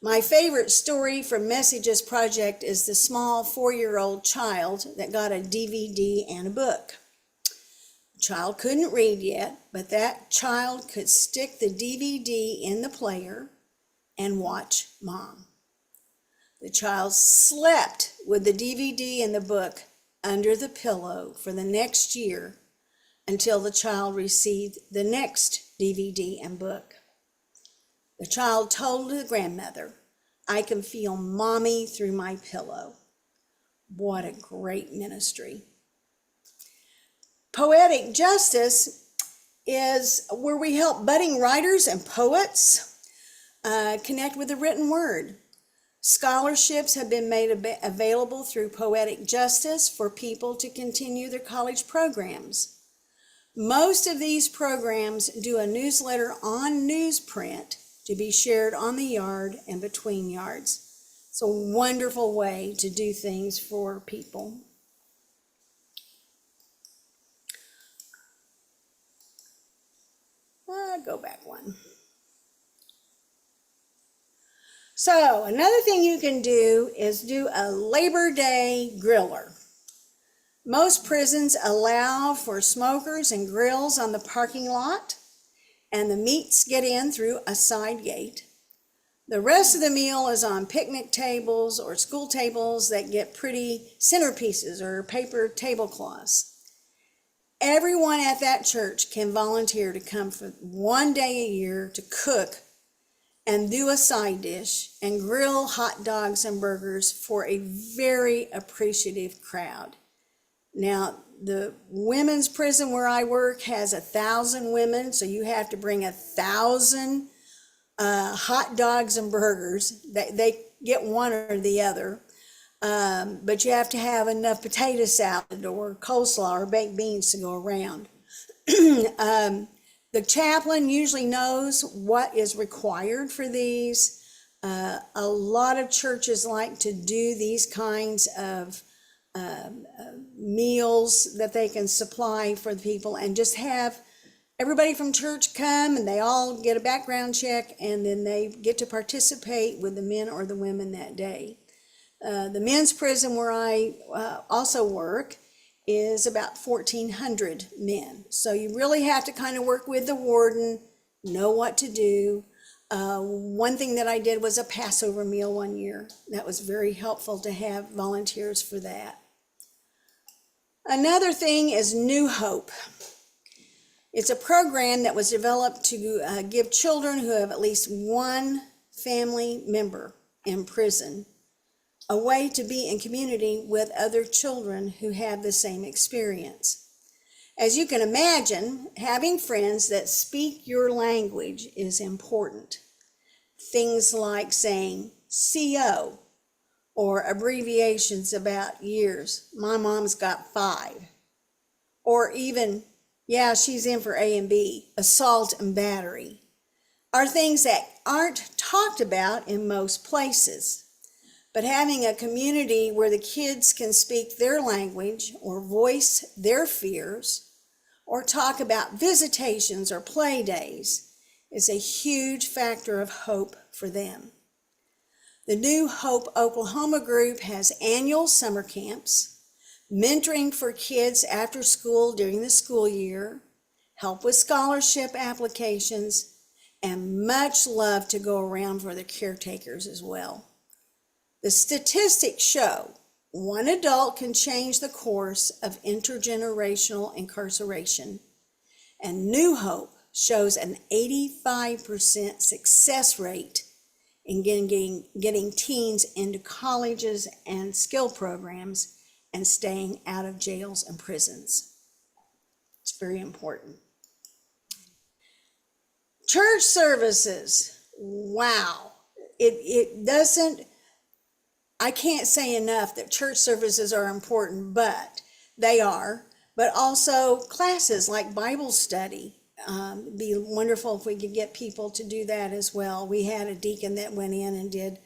My favorite story from Messages Project is the small 4-year-old child that got a DVD and a book. Child couldn't read yet, but that child could stick the DVD in the player and watch mom. The child slept with the DVD and the book under the pillow for the next year until the child received the next DVD and book. The child told the grandmother, "I can feel mommy through my pillow." What a great ministry. Poetic Justice is where we help budding writers and poets connect with the written word. Scholarships have been made available through Poetic Justice for people to continue their college programs. Most of these programs do a newsletter on newsprint to be shared on the yard and between yards. It's a wonderful way to do things for people. Go back one. So another thing you can do is do a Labor Day griller. Most prisons allow for smokers and grills on the parking lot, and the meats get in through a side gate. The rest of the meal is on picnic tables or school tables that get pretty centerpieces or paper tablecloths. Everyone at that church can volunteer to come for one day a year to cook and do a side dish and grill hot dogs and burgers for a very appreciative crowd. Now, the women's prison where I work has 1,000 women, so you have to bring 1,000 hot dogs and burgers. They get one or the other. But you have to have enough potato salad or coleslaw or baked beans to go around. The chaplain usually knows what is required for these. A lot of churches like to do these kinds of meals that they can supply for the people and just have everybody from church come and they all get a background check and then they get to participate with the men or the women that day. The men's prison where I also work is about 1,400 men. So you really have to kind of work with the warden, know what to do. One thing that I did was a Passover meal one year. That was very helpful to have volunteers for that. Another thing is New Hope. It's a program that was developed to give children who have at least one family member in prison a way to be in community with other children who have the same experience. As you can imagine, having friends that speak your language is important. Things like saying CO or abbreviations about years. My mom's got 5. Or even, yeah, she's in for A and B, assault and battery, are things that aren't talked about in most places. But having a community where the kids can speak their language or voice their fears or talk about visitations or play days is a huge factor of hope for them. The New Hope Oklahoma group has annual summer camps, mentoring for kids after school during the school year, help with scholarship applications, and much love to go around for the caretakers as well. The statistics show one adult can change the course of intergenerational incarceration, and New Hope shows an 85% success rate in getting teens into colleges and skill programs and staying out of jails and prisons. It's very important. Church services. Wow. It doesn't, I can't say enough that church services are important, but they are. But also classes like Bible study. It'd be wonderful if we could get people to do that as well. We had a deacon that went in and did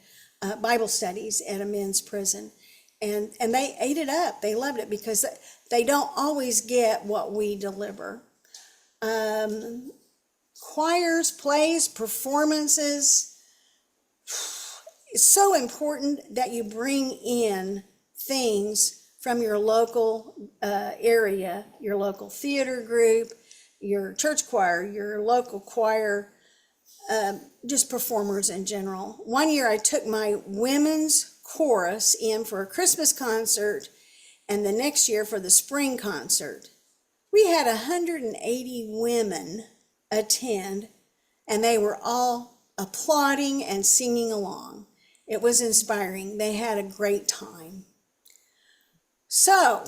Bible studies at a men's prison. And they ate it up. They loved it because they don't always get what we deliver. Choirs, plays, performances. It's so important that you bring in things from your local area, your local theater group, your church choir, your local choir, just performers in general. One year I took my women's chorus in for a Christmas concert, and the next year for the spring concert. We had 180 women attend, and they were all applauding and singing along. It was inspiring. They had a great time. So,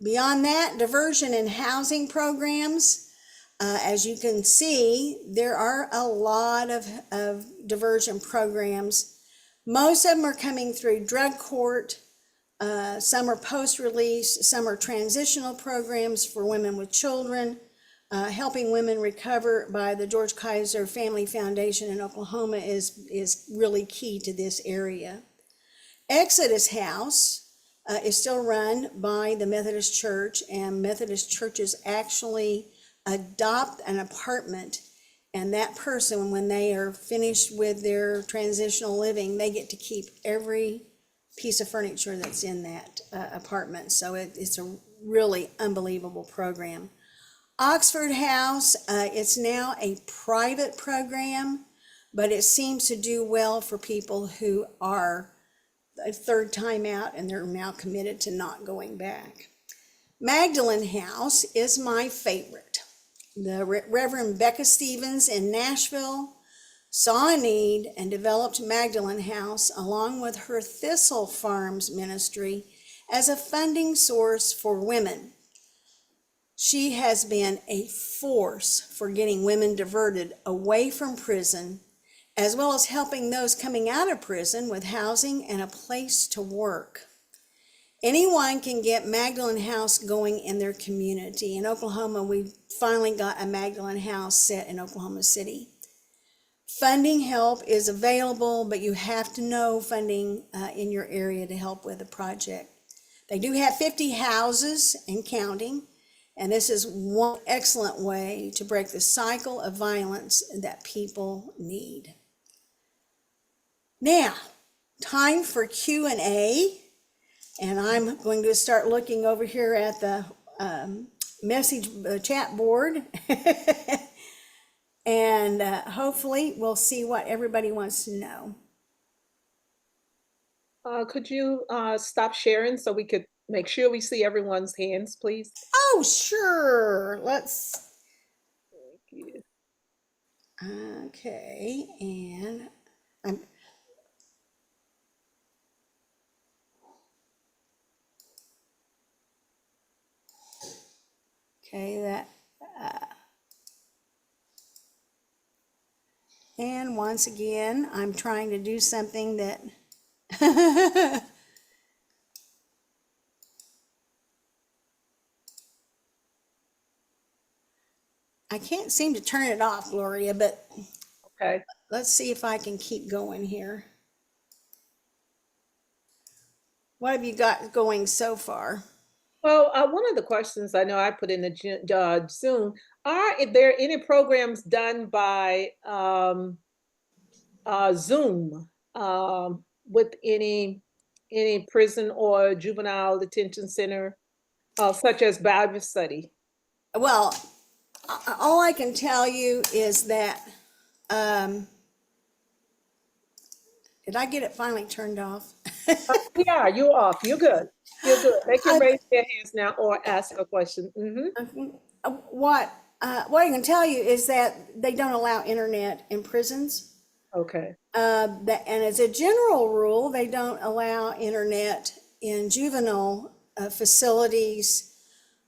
beyond that, diversion and housing programs. As you can see, there are a lot of diversion programs. Most of them are coming through drug court. Some are post-release. Some are transitional programs for women with children. Helping women recover by the George Kaiser Family Foundation in Oklahoma is really key to this area. Exodus House is still run by the Methodist Church, and Methodist churches actually adopt an apartment, and that person, when they are finished with their transitional living, they get to keep every piece of furniture that's in that apartment. So it's a really unbelievable program. Oxford House, it's now a private program, but it seems to do well for people who are a third time out and they're now committed to not going back. Magdalene House is my favorite. The Reverend Becca Stevens in Nashville saw a need and developed Magdalene House along with her Thistle Farms ministry as a funding source for women. She has been a force for getting women diverted away from prison, as well as helping those coming out of prison with housing and a place to work. Anyone can get Magdalene House going in their community. In Oklahoma, we finally got a Magdalene House set in Oklahoma City. Funding help is available, but you have to know funding in your area to help with the project. They do have 50 houses and counting. And this is one excellent way to break the cycle of violence that people need. Now, time for Q&A. And I'm going to start looking over here at the message chat board. And hopefully we'll see what everybody wants to know. Could you stop sharing so we could make sure we see everyone's hands, please? Oh, sure. Okay, and I'm, okay, and once again, I'm trying to do something that I can't seem to turn it off, Gloria, but Okay. let's see if I can keep going here. What have you got going so far? Well, one of the questions I know I put in the Zoom, are there any programs done by Zoom with any prison or juvenile detention center, such as Bible study? Well, all I can tell you is that, um, did I get it finally turned off? Yeah, you're off. You're good. You're good. They can I, raise their hands now or ask a question. what, what I can tell you is that they don't allow internet in prisons. Okay. And as a general rule, they don't allow internet in juvenile facilities,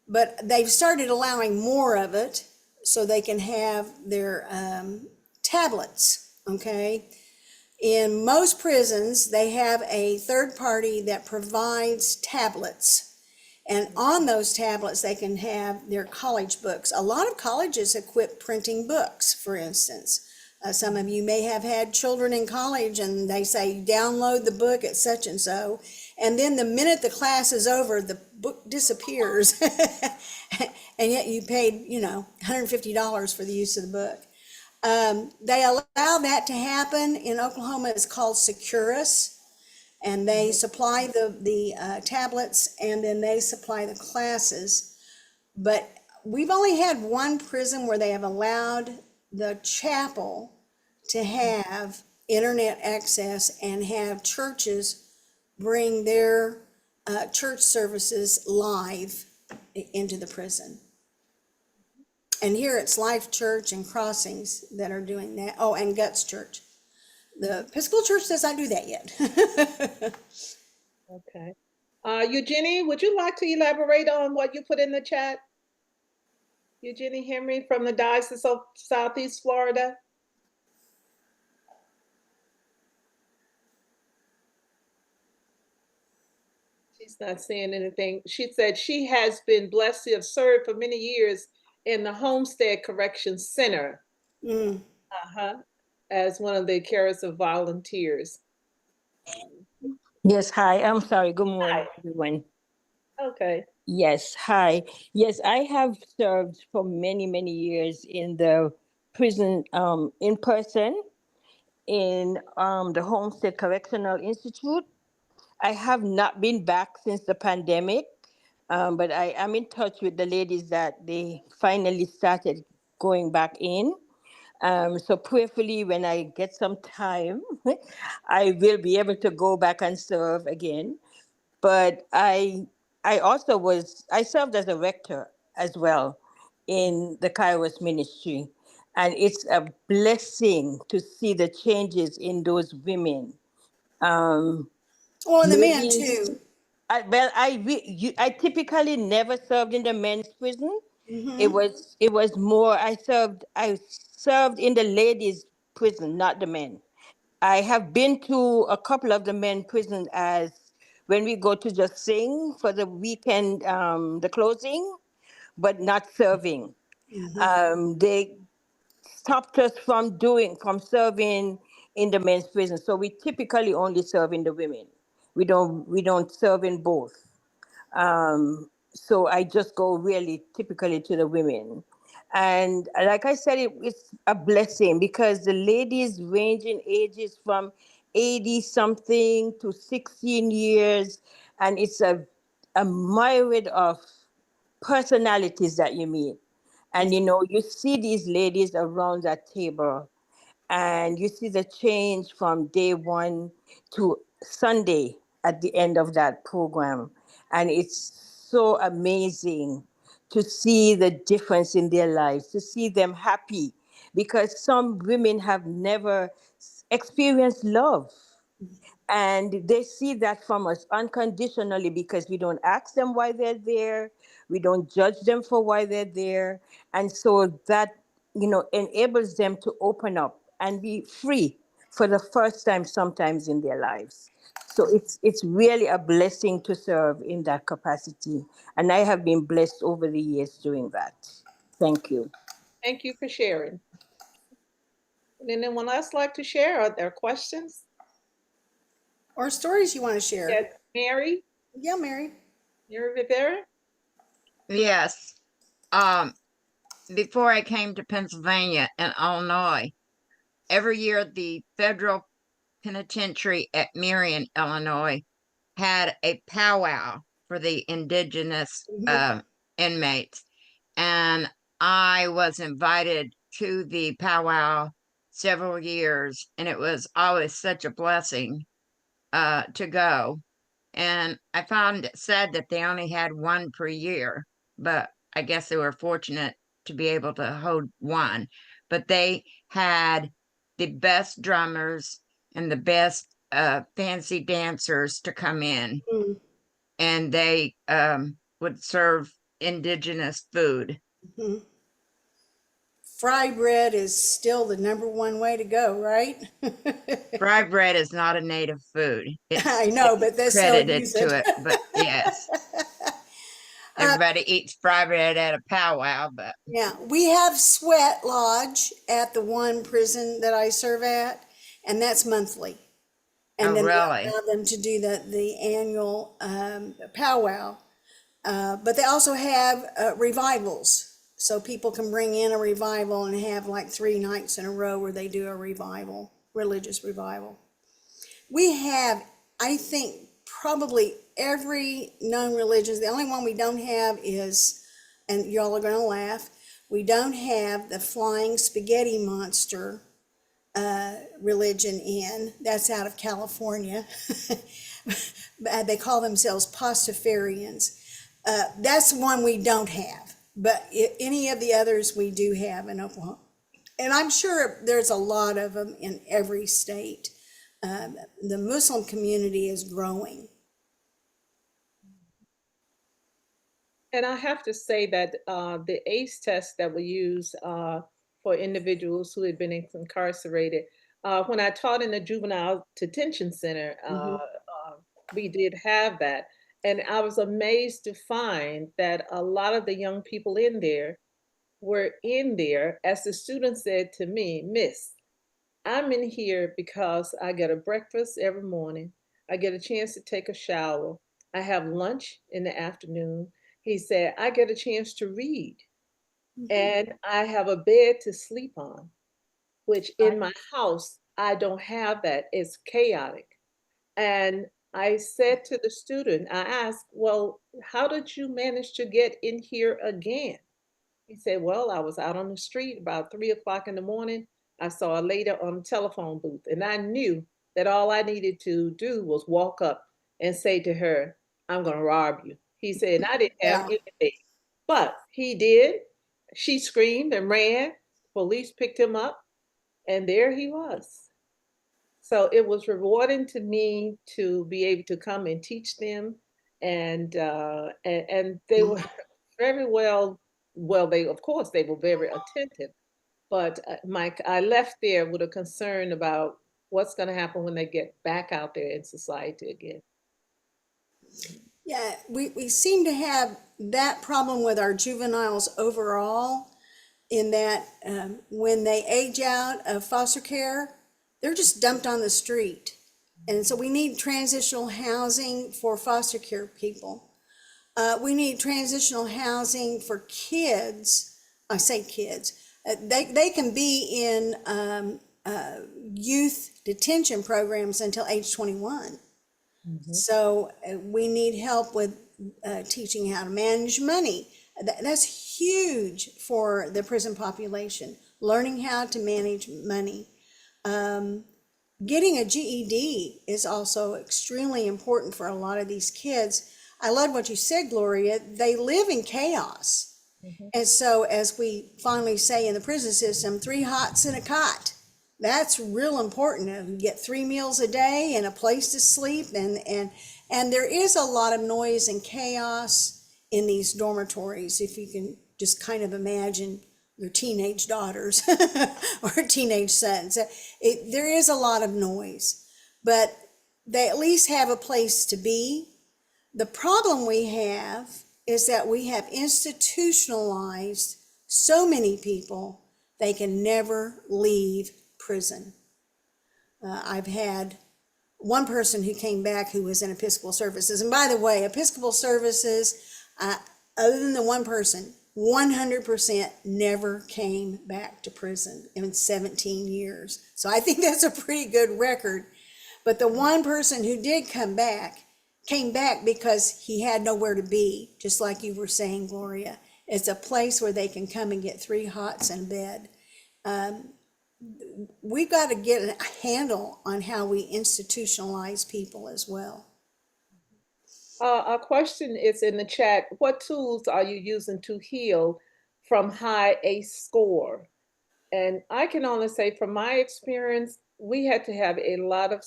but they've started allowing more of it so they can have their tablets. Okay. In most prisons, they have a third party that provides tablets. And on those tablets, they can have their college books. A lot of colleges equip printing books, for instance. Some of you may have had children in college and they say, download the book at such and so. And then the minute the class is over, the book disappears. And yet you paid, $150 for the use of the book. They allow that to happen. In Oklahoma, it's called Securus, and they supply the tablets, and then they supply the classes. But we've only had one prison where they have allowed the chapel to have internet access and have churches bring their church services live into the prison. And here it's Life Church and Crossings that are doing that. Oh, and Guts Church. The Episcopal Church does not do that yet. Okay. Eugenie, would you like to elaborate on what you put in the chat? Eugenie Henry from the Diocese of Southeast Florida. She's not saying anything. She said she has been blessed to have served for many years in the Homestead Correction Center as one of the Kairos of volunteers. Yes, hi. I'm sorry. Good Hi. morning, everyone. Okay. Yes, hi. Yes, I have served for many, many years in the prison, in person, in the Homestead Correctional Institute. I have not been back since the pandemic, but I am in touch with the ladies that they finally started going back in. So prayerfully, when I get some time, I will be able to go back and serve again. But I served as a rector as well in the Kairos ministry, and it's a blessing to see the changes in those women. Um, Well, and the men ladies, too. I typically never served in the men's prison. It was more I served in the ladies' prison, not the men. I have been to a couple of the men prisons as when we go to just sing for the weekend, the closing, but not serving. They stopped us from serving in the men's prison. So we typically only serve in the women. We don't serve in both. So I just go really typically to the women. And like I said, it's a blessing because the ladies range in ages from 80 something to 16 years. And it's a myriad of personalities that you meet. And you see these ladies around that table and you see the change from day one to Sunday at the end of that program. And it's so amazing to see the difference in their lives, to see them happy. because some women have never experienced love, and they see that from us unconditionally because we don't ask them why they're there, we don't judge them for why they're there, and so that enables them to open up and be free for the first time sometimes in their lives. So it's really a blessing to serve in that capacity, and I have been blessed over the years doing that. Thank you. Thank you for sharing. And then anyone else like to share? Are there questions? Or stories you want to share? Yes, Mary, Yeah, Mary. Mary Rivera. Yes. Um, Before I came to Pennsylvania and Illinois, every year the federal penitentiary at Marion, Illinois, had a powwow for the indigenous Mhm. inmates, and I was invited to the powwow several years, and it was always such a blessing to go. And I found it sad that they only had one per year, but I guess they were fortunate to be able to hold one. But they had the best drummers and the best fancy dancers to come in, Mm, and they would serve indigenous food. mhm. Fry bread is still the number one way to go, right? Fry bread is not a native food. I It's know, but they still credited use to it. it, but yes, Uh, everybody eats fry bread at a powwow, but yeah, we have sweat lodge at the one prison that I serve at, and that's monthly. And oh, then they really? allow them to do the annual powwow. But they also have revivals. So people can bring in a revival and have like 3 nights in a row where they do a revival, religious revival. We have, I think, probably every known religion. The only one we don't have is, and y'all are going to laugh, we don't have the flying spaghetti monster religion in. That's out of California. They call themselves Pastafarians. That's one we don't have, but any of the others we do have in Oklahoma. And I'm sure there's a lot of them in every state. The Muslim community is growing. And I have to say that the ACE test that we use for individuals who had been incarcerated, when I taught in the juvenile detention center, Mhm. we did have that. And I was amazed to find that a lot of the young people in there were in there, as the student said to me, Miss, I'm in here because I get a breakfast every morning. I get a chance to take a shower. I have lunch in the afternoon. He said, I get a chance to read Mhm. and I have a bed to sleep on, which in Right. my house, I don't have that. It's chaotic. And I said to the student, I asked, well, how did you manage to get in here again? He said, well, I was out on the street about 3 o'clock in the morning. I saw a lady on the telephone booth, and I knew that all I needed to do was walk up and say to her, I'm going to rob you. He said, and I didn't have Yeah. anything. But he did. She screamed and ran. Police picked him up, and there he was. So it was rewarding to me to be able to come and teach them, and they were very well. Well, they of course they were very attentive, but Mike, I left there with a concern about what's going to happen when they get back out there in society again. Yeah, we seem to have that problem with our juveniles overall, in that when they age out of foster care, they're just dumped on the street. And so we need transitional housing for foster care people. We need transitional housing for kids. I say kids. They can be in youth detention programs until age 21. Mhm. So we need help with teaching how to manage money. That's huge for the prison population, learning how to manage money. Getting a GED is also extremely important for a lot of these kids. I love what you said, Gloria. They live in chaos. Mhm. And so, as we finally say in the prison system, 3 hots and a cot. That's real important. You get 3 meals a day and a place to sleep, and there is a lot of noise and chaos in these dormitories. If you can just kind of imagine your teenage daughters or teenage sons, there is a lot of noise, but they at least have a place to be. The problem we have is that we have institutionalized so many people, they can never leave prison. I've had one person who came back who was in Episcopal Services. And by the way, Episcopal Services, other than the one person, 100% never came back to prison in 17 years. So I think that's a pretty good record. But the one person who did come back came back because he had nowhere to be, just like you were saying, Gloria. It's a place where they can come and get 3 hots and a bed. We've got to get a handle on how we institutionalize people as well. A question is in the chat. What tools are you using to heal from high ACE score? And I can only say from my experience, we had to have a lot of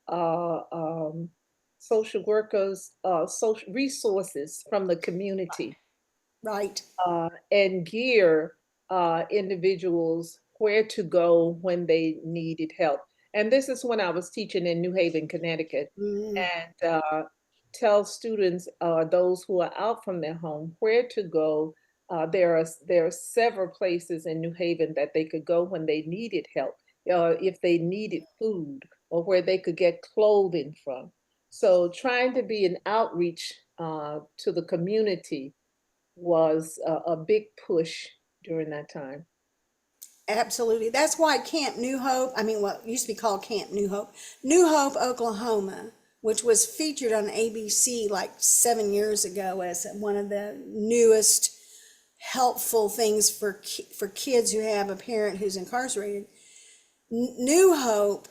uh, um, social workers, social resources from the community, Right. and gear individuals where to go when they needed help. And this is when I was teaching in New Haven, Connecticut, Mm, and tell students, those who are out from their home, where to go. There are several places in New Haven that they could go when they needed help, if they needed food, or where they could get clothing from. So trying to be an outreach to the community was a big push during that time. absolutely. That's why Camp New Hope, I mean, what used to be called Camp New Hope, Oklahoma, which was featured on ABC like 7 years ago as one of the newest helpful things for kids who have a parent who's incarcerated. New Hope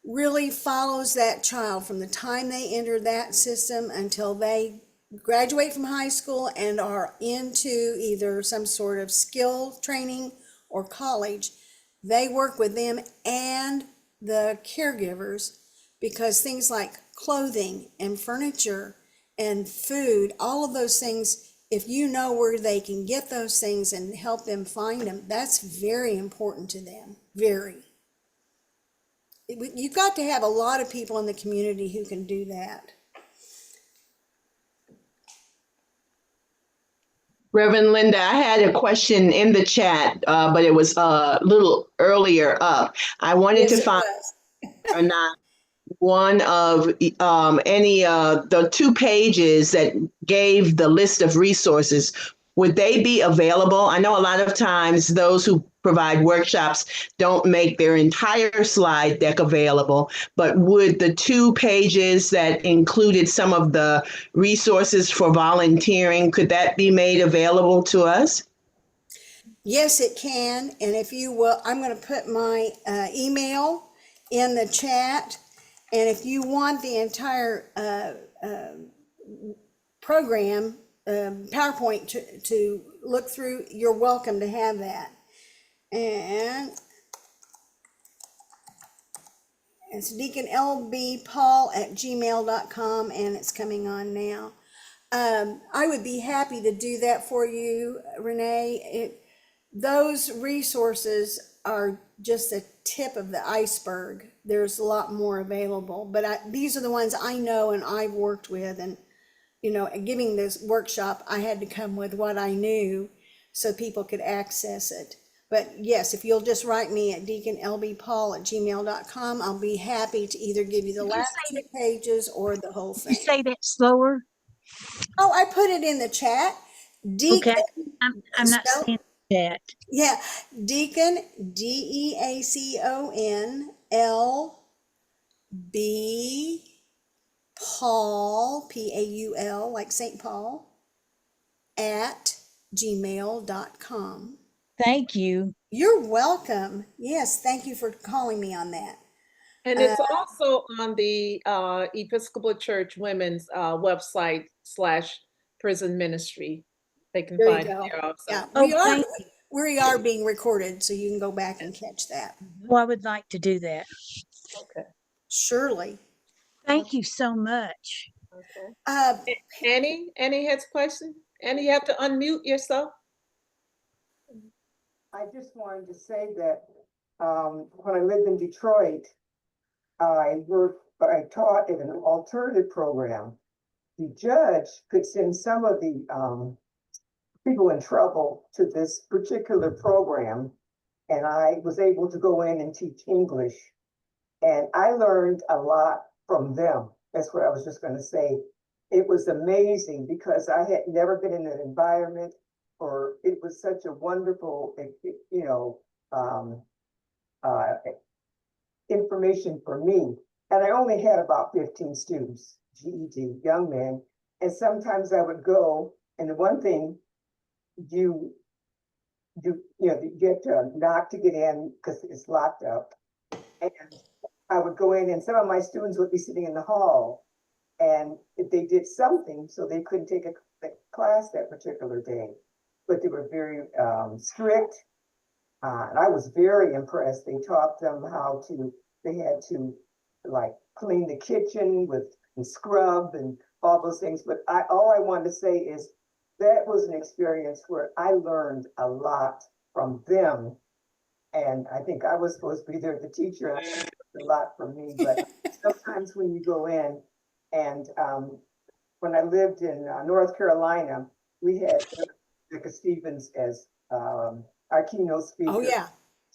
really follows that child from the time they enter that system until they graduate from high school and are into either some sort of skill training or college. They work with them and the caregivers, because things like clothing and furniture and food, all of those things, if you know where they can get those things and help them find them, that's very important to them. Very. You've got to have a lot of people in the community who can do that. Reverend Linda, I had a question in the chat, but it was a little earlier up. I wanted to Yes, it find was. or not one of any the 2 pages that gave the list of resources. Would they be available? I know a lot of times those who provide workshops don't make their entire slide deck available, but would the 2 pages that included some of the resources for volunteering, could that be made available to us? Yes, it can. And if you will, I'm going to put my email in the chat. And if you want the entire program, PowerPoint to look through, you're welcome to have that. And it's deaconlbpaul@gmail.com, and it's coming on now. I would be happy to do that for you, Renee. Those resources are just the tip of the iceberg. There's a lot more available, but these are the ones I know and I've worked with. And, giving this workshop, I had to come with what I knew so people could access it. But yes, if you'll just write me at deaconlbpaul@gmail.com, I'll be happy to either give you the Could you last say 2 pages or the whole you thing. say that slower? Oh, I put it in the chat. Okay, Deacon, I'm not spell, seeing that. yeah, Deacon, DeaconLB Paul, Paul, like St. Paul, at gmail.com. Thank you. You're welcome. Yes, thank you for calling me on that. And it's also on the Episcopal Church Women's website / prison ministry they can There you find it go. there also. Yeah, Oh, thank we are being recorded, so you can go back and catch that. you. I would like to do that. Okay. Surely. Thank you so much. Okay. Uh, Annie has a question. Annie, you have to unmute yourself. I just wanted to say that when I lived in Detroit, I taught in an alternative program. The judge could send some of the people in trouble to this particular program, and I was able to go in and teach English. And I learned a lot from them. That's what I was just going to say. It was amazing because I had never been in an environment, or it was such a wonderful, um, uh, information for me. And I only had about 15 students, GED, young men. And sometimes I would go, and the one thing you you get to knock to get in because it's locked up. And I would go in, and some of my students would be sitting in the hall, and if they did something, so they couldn't take a class that particular day, but they were very strict. And I was very impressed. They taught them how to, they had to like clean the kitchen with and scrub and all those things. But all I wanted to say is that was an experience where I learned a lot from them. And I think I was supposed to be there, the teacher, and I learned a lot from me. But sometimes when you go in, and when I lived in North Carolina, we had Rebecca Stevens as our keynote speaker. oh, yeah.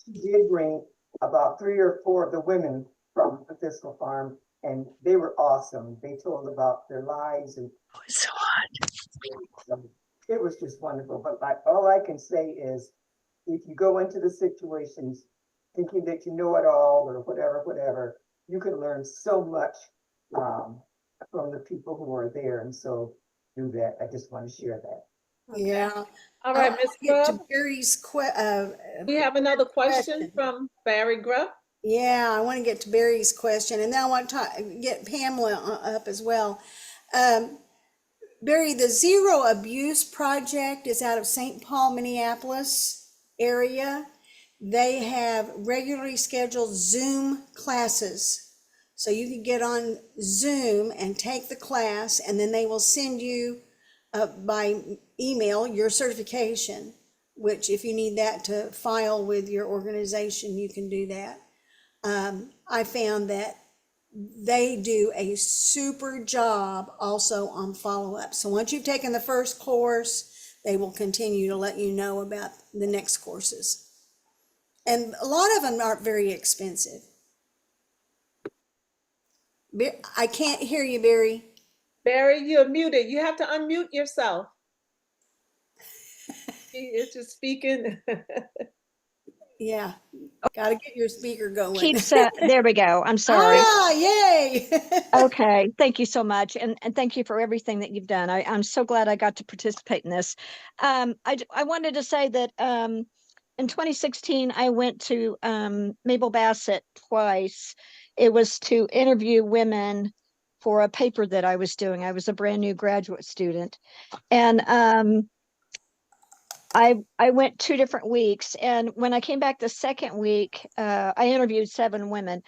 She did bring about 3 or 4 of the women from the fiscal farm, and they were awesome. They told about their lives, and So it was just wonderful. But all I can say is, if you go into the situations thinking that you know it all or whatever, you can learn so much from the people who are there. And so do that. I just want to share that. Yeah. All I right, want Ms. to get to Grubb. Barry's We have another question question. from Barry Grubb. Yeah, I want to get to Barry's question, and then I want to get Pamela up as well. Um, Barry, the Zero Abuse Project is out of St. Paul, Minneapolis area. They have regularly scheduled Zoom classes. So you can get on Zoom and take the class, and then they will send you by email your certification, which if you need that to file with your organization, you can do that. I found that they do a super job also on follow-up. So once you've taken the first course, they will continue to let you know about the next courses. And a lot of them aren't very expensive. I can't hear you, Barry. Barry, you're muted. You have to unmute yourself. It's just speaking. Yeah, got to get your speaker going. Keeps there we go. I'm sorry. Ah, yay. Okay, thank you so much, and thank you for everything that you've done. I'm so glad I got to participate in this. I wanted to say that in 2016 I went to Mabel Bassett twice. It was to interview women for a paper that I was doing. I was a brand new graduate student, and I went 2 different weeks, and when I came back the second week, I interviewed 7 women.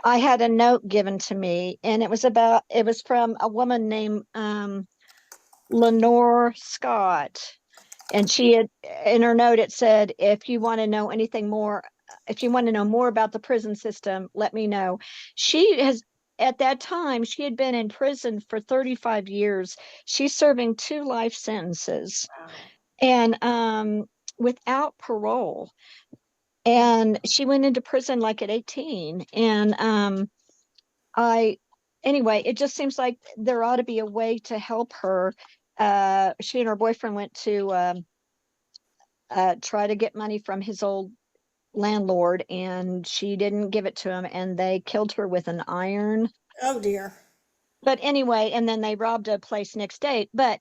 I had a note given to me, and it was from a woman named Lenore Scott. And she had, in her note, it said, if you want to know anything more, if you want to know more about the prison system, let me know. She has, at that time, she had been in prison for 35 years. She's serving 2 life sentences and without parole. And she went into prison like at 18. And anyway, it just seems like there ought to be a way to help her. She and her boyfriend went to try to get money from his old landlord, and she didn't give it to him, and they killed her with an iron. Oh, dear. But anyway, and then they robbed a place next day. But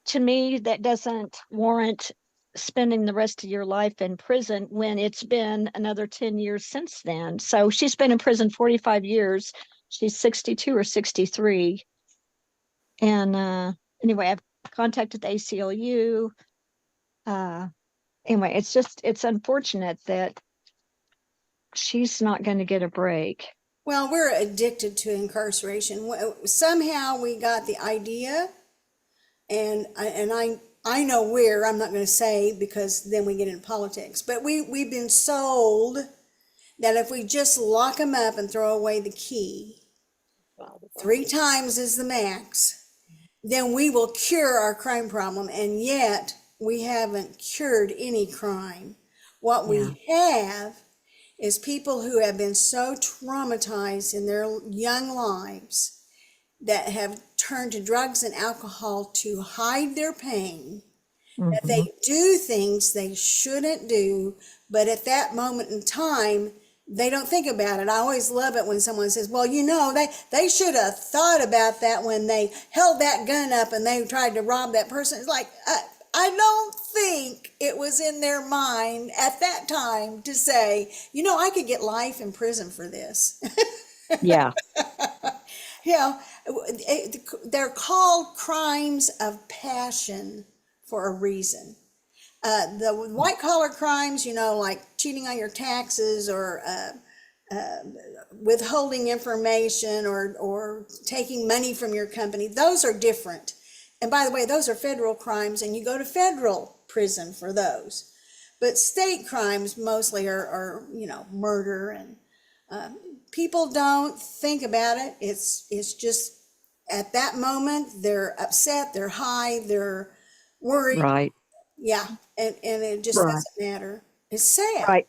to me, that doesn't warrant spending the rest of your life in prison when it's been another 10 years since then. So she's been in prison 45 years. She's 62 or 63. And anyway, I've contacted the ACLU. Anyway, it's unfortunate that she's not going to get a break. Well, we're addicted to incarceration. Somehow we got the idea, and I know where, I'm not going to say because then we get into politics, but we've been sold that if we just lock them up and throw away the key, 3 times is the max, then we will cure our crime problem. And yet we haven't cured any crime. What we have is people who have been so traumatized in their young lives that have turned to drugs and alcohol to hide their pain, that they do things they shouldn't do, but at that moment in time, they don't think about it. I always love it when someone says, well, they should have thought about that when they held that gun up and they tried to rob that person. It's like, I don't think it was in their mind at that time to say, I could get life in prison for this. Yeah. They're called crimes of passion for a reason. The white collar crimes, like cheating on your taxes or withholding information or taking money from your company, those are different. And by the way, those are federal crimes, and you go to federal prison for those. But state crimes mostly are murder, and people don't think about it. It's just at that moment they're upset, they're high, they're worried. Right. Yeah, and it just Right. doesn't matter. It's sad. Right.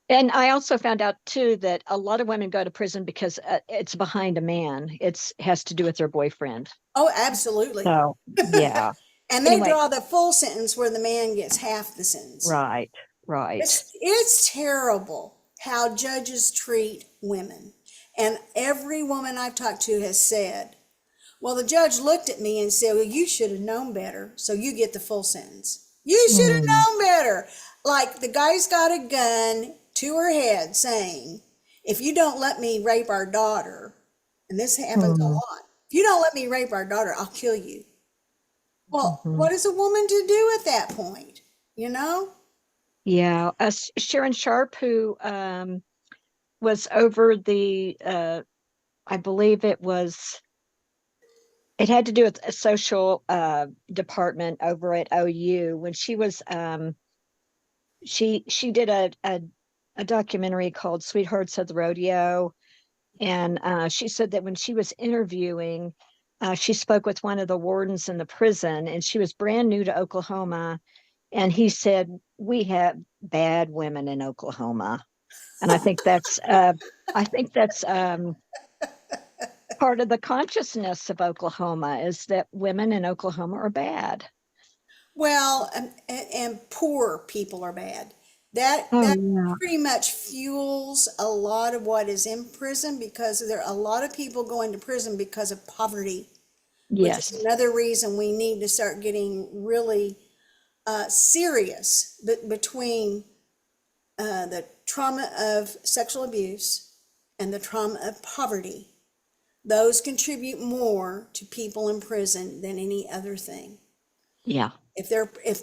And I also found out too that a lot of women go to prison because it's behind a man. Has to do with their boyfriend. Oh, absolutely. So yeah. And they Anyway. draw the full sentence where the man gets half the sentence. Right. Right. It's terrible how judges treat women. And every woman I've talked to has said, well, the judge looked at me and said, well, you should have known better, so you get the full sentence. You should have known better. Like the guy's got a gun to her head saying, if you don't let me rape our daughter, and this happens a lot, if you don't let me rape our daughter, I'll kill you. Well, what is a woman to do at that point? Yeah. Sharon Sharp, who was over the, I believe it had to do with a social department over at OU when she was, she did a documentary called Sweethearts of the Rodeo. And she said that when she was interviewing, she spoke with one of the wardens in the prison, and she was brand new to Oklahoma. And he said, we have bad women in Oklahoma. And I think that's part of the consciousness of Oklahoma, is that women in Oklahoma are bad. Well, and poor people are bad. That pretty much fuels a lot of what is in prison, because there are a lot of people going to prison because of poverty. Yes. Which is another reason we need to start getting really serious between the trauma of sexual abuse and the trauma of poverty. Those contribute more to people in prison than any other thing. Yeah. If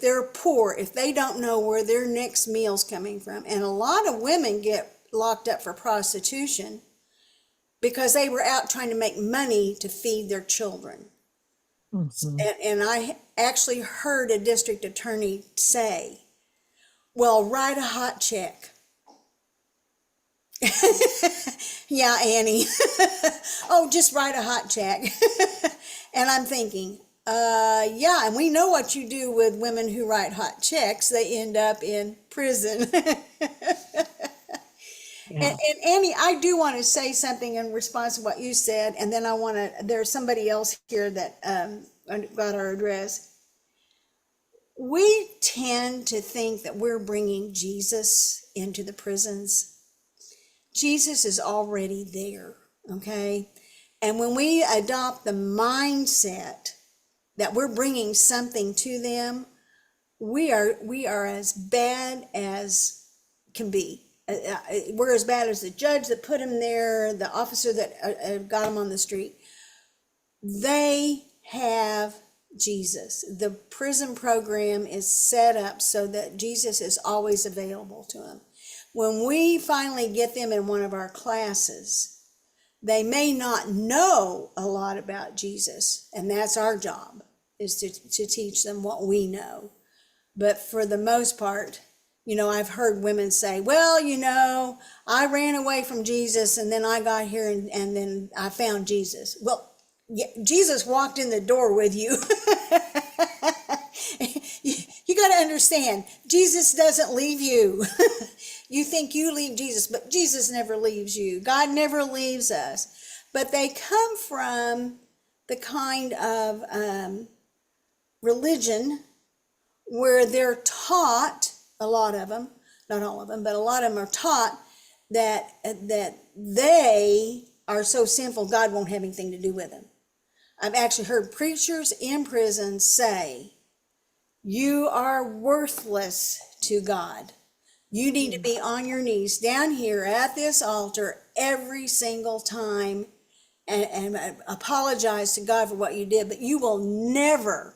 they're poor, if they don't know where their next meal's coming from, and a lot of women get locked up for prostitution because they were out trying to make money to feed their children. And I actually heard a district attorney say, well, write a hot check. Yeah, Annie. Oh, just write a hot check. And I'm thinking, yeah, and we know what you do with women who write hot checks. They end up in prison. And Annie, I do want to say something in response to what you said, and then there's somebody else here that got our address. We tend to think that we're bringing Jesus into the prisons. Jesus is already there, okay? And when we adopt the mindset that we're bringing something to them, we are as bad as can be. We're as bad as the judge that put him there, the officer that got him on the street. They have Jesus. The prison program is set up so that Jesus is always available to them. When we finally get them in one of our classes, they may not know a lot about Jesus, and that's our job, is to teach them what we know. But for the most part, I've heard women say, well, I ran away from Jesus and then I got here and then I found Jesus. Well, yeah, Jesus walked in the door with you. You got to understand, Jesus doesn't leave you. You think you leave Jesus, but Jesus never leaves you. God never leaves us. But they come from the kind of religion where they're taught, a lot of them, not all of them, but a lot of them are taught that they are so sinful, God won't have anything to do with them. I've actually heard preachers in prison say, you are worthless to God. You need to be on your knees down here at this altar every single time and apologize to God for what you did, but you will never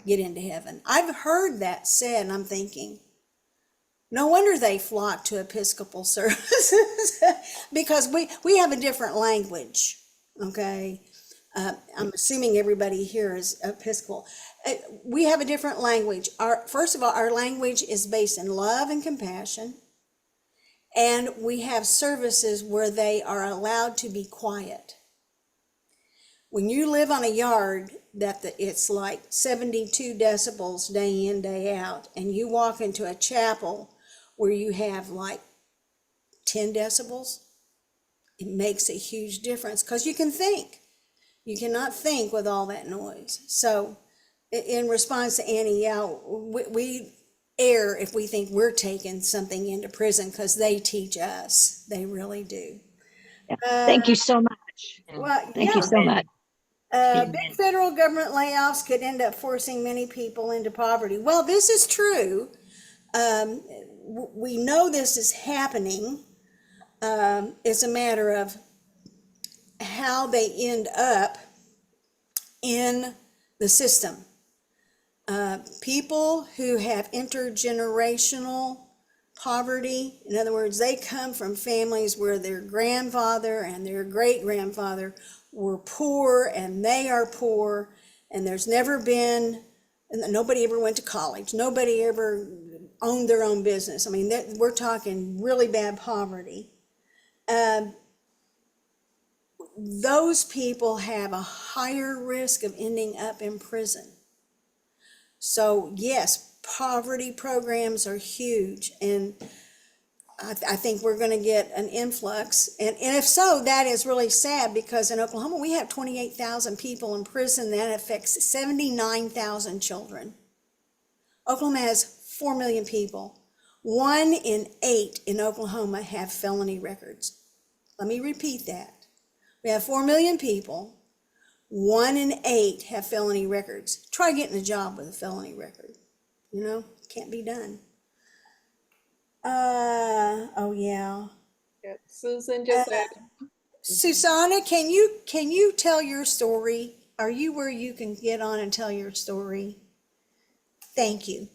get into heaven. I've heard that said, and I'm thinking, no wonder they flock to Episcopal services because we have a different language, okay? I'm assuming everybody here is Episcopal. We have a different language. First of all, our language is based in love and compassion, and we have services where they are allowed to be quiet. When you live on a yard it's like 72 decibels day in, day out, and you walk into a chapel where you have like 10 decibels, it makes a huge difference because you can think. You cannot think with all that noise. So in response to Annie, yeah, we err if we think we're taking something into prison because they teach us. They really do. Thank you so much. Well, Thank you yeah. so much. Big federal government layoffs could end up forcing many people into poverty. Well, this is true. We know this is happening. It's a matter of how they end up in the system. People who have intergenerational poverty, in other words, they come from families where their grandfather and their great grandfather were poor and they are poor, and there's never been, nobody ever went to college, nobody ever owned their own business. I mean, we're talking really bad poverty. Those people have a higher risk of ending up in prison. So yes, poverty programs are huge, and I think we're going to get an influx. And if so, that is really sad because in Oklahoma, we have 28,000 people in prison. That affects 79,000 children. Oklahoma has 4 million people. 1 in 8 in Oklahoma have felony records. Let me repeat that. We have 4 million people. 1 in 8 have felony records. Try getting a job with a felony record. Can't be done. Oh yeah. Yeah, Susan just said, Susanna, can you tell your story? Are you where you can get on and tell your story? Thank you.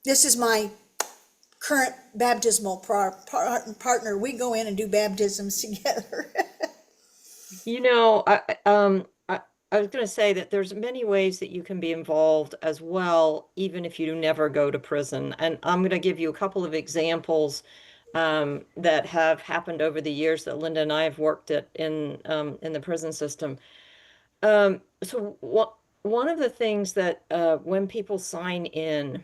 This is my current baptismal partner. We go in and do baptisms together. You know, I was going to say that there's many ways that you can be involved as well, even if you never go to prison. And I'm going to give you a couple of examples that have happened over the years that Linda and I have worked in the prison system. So one of the things that when people sign in,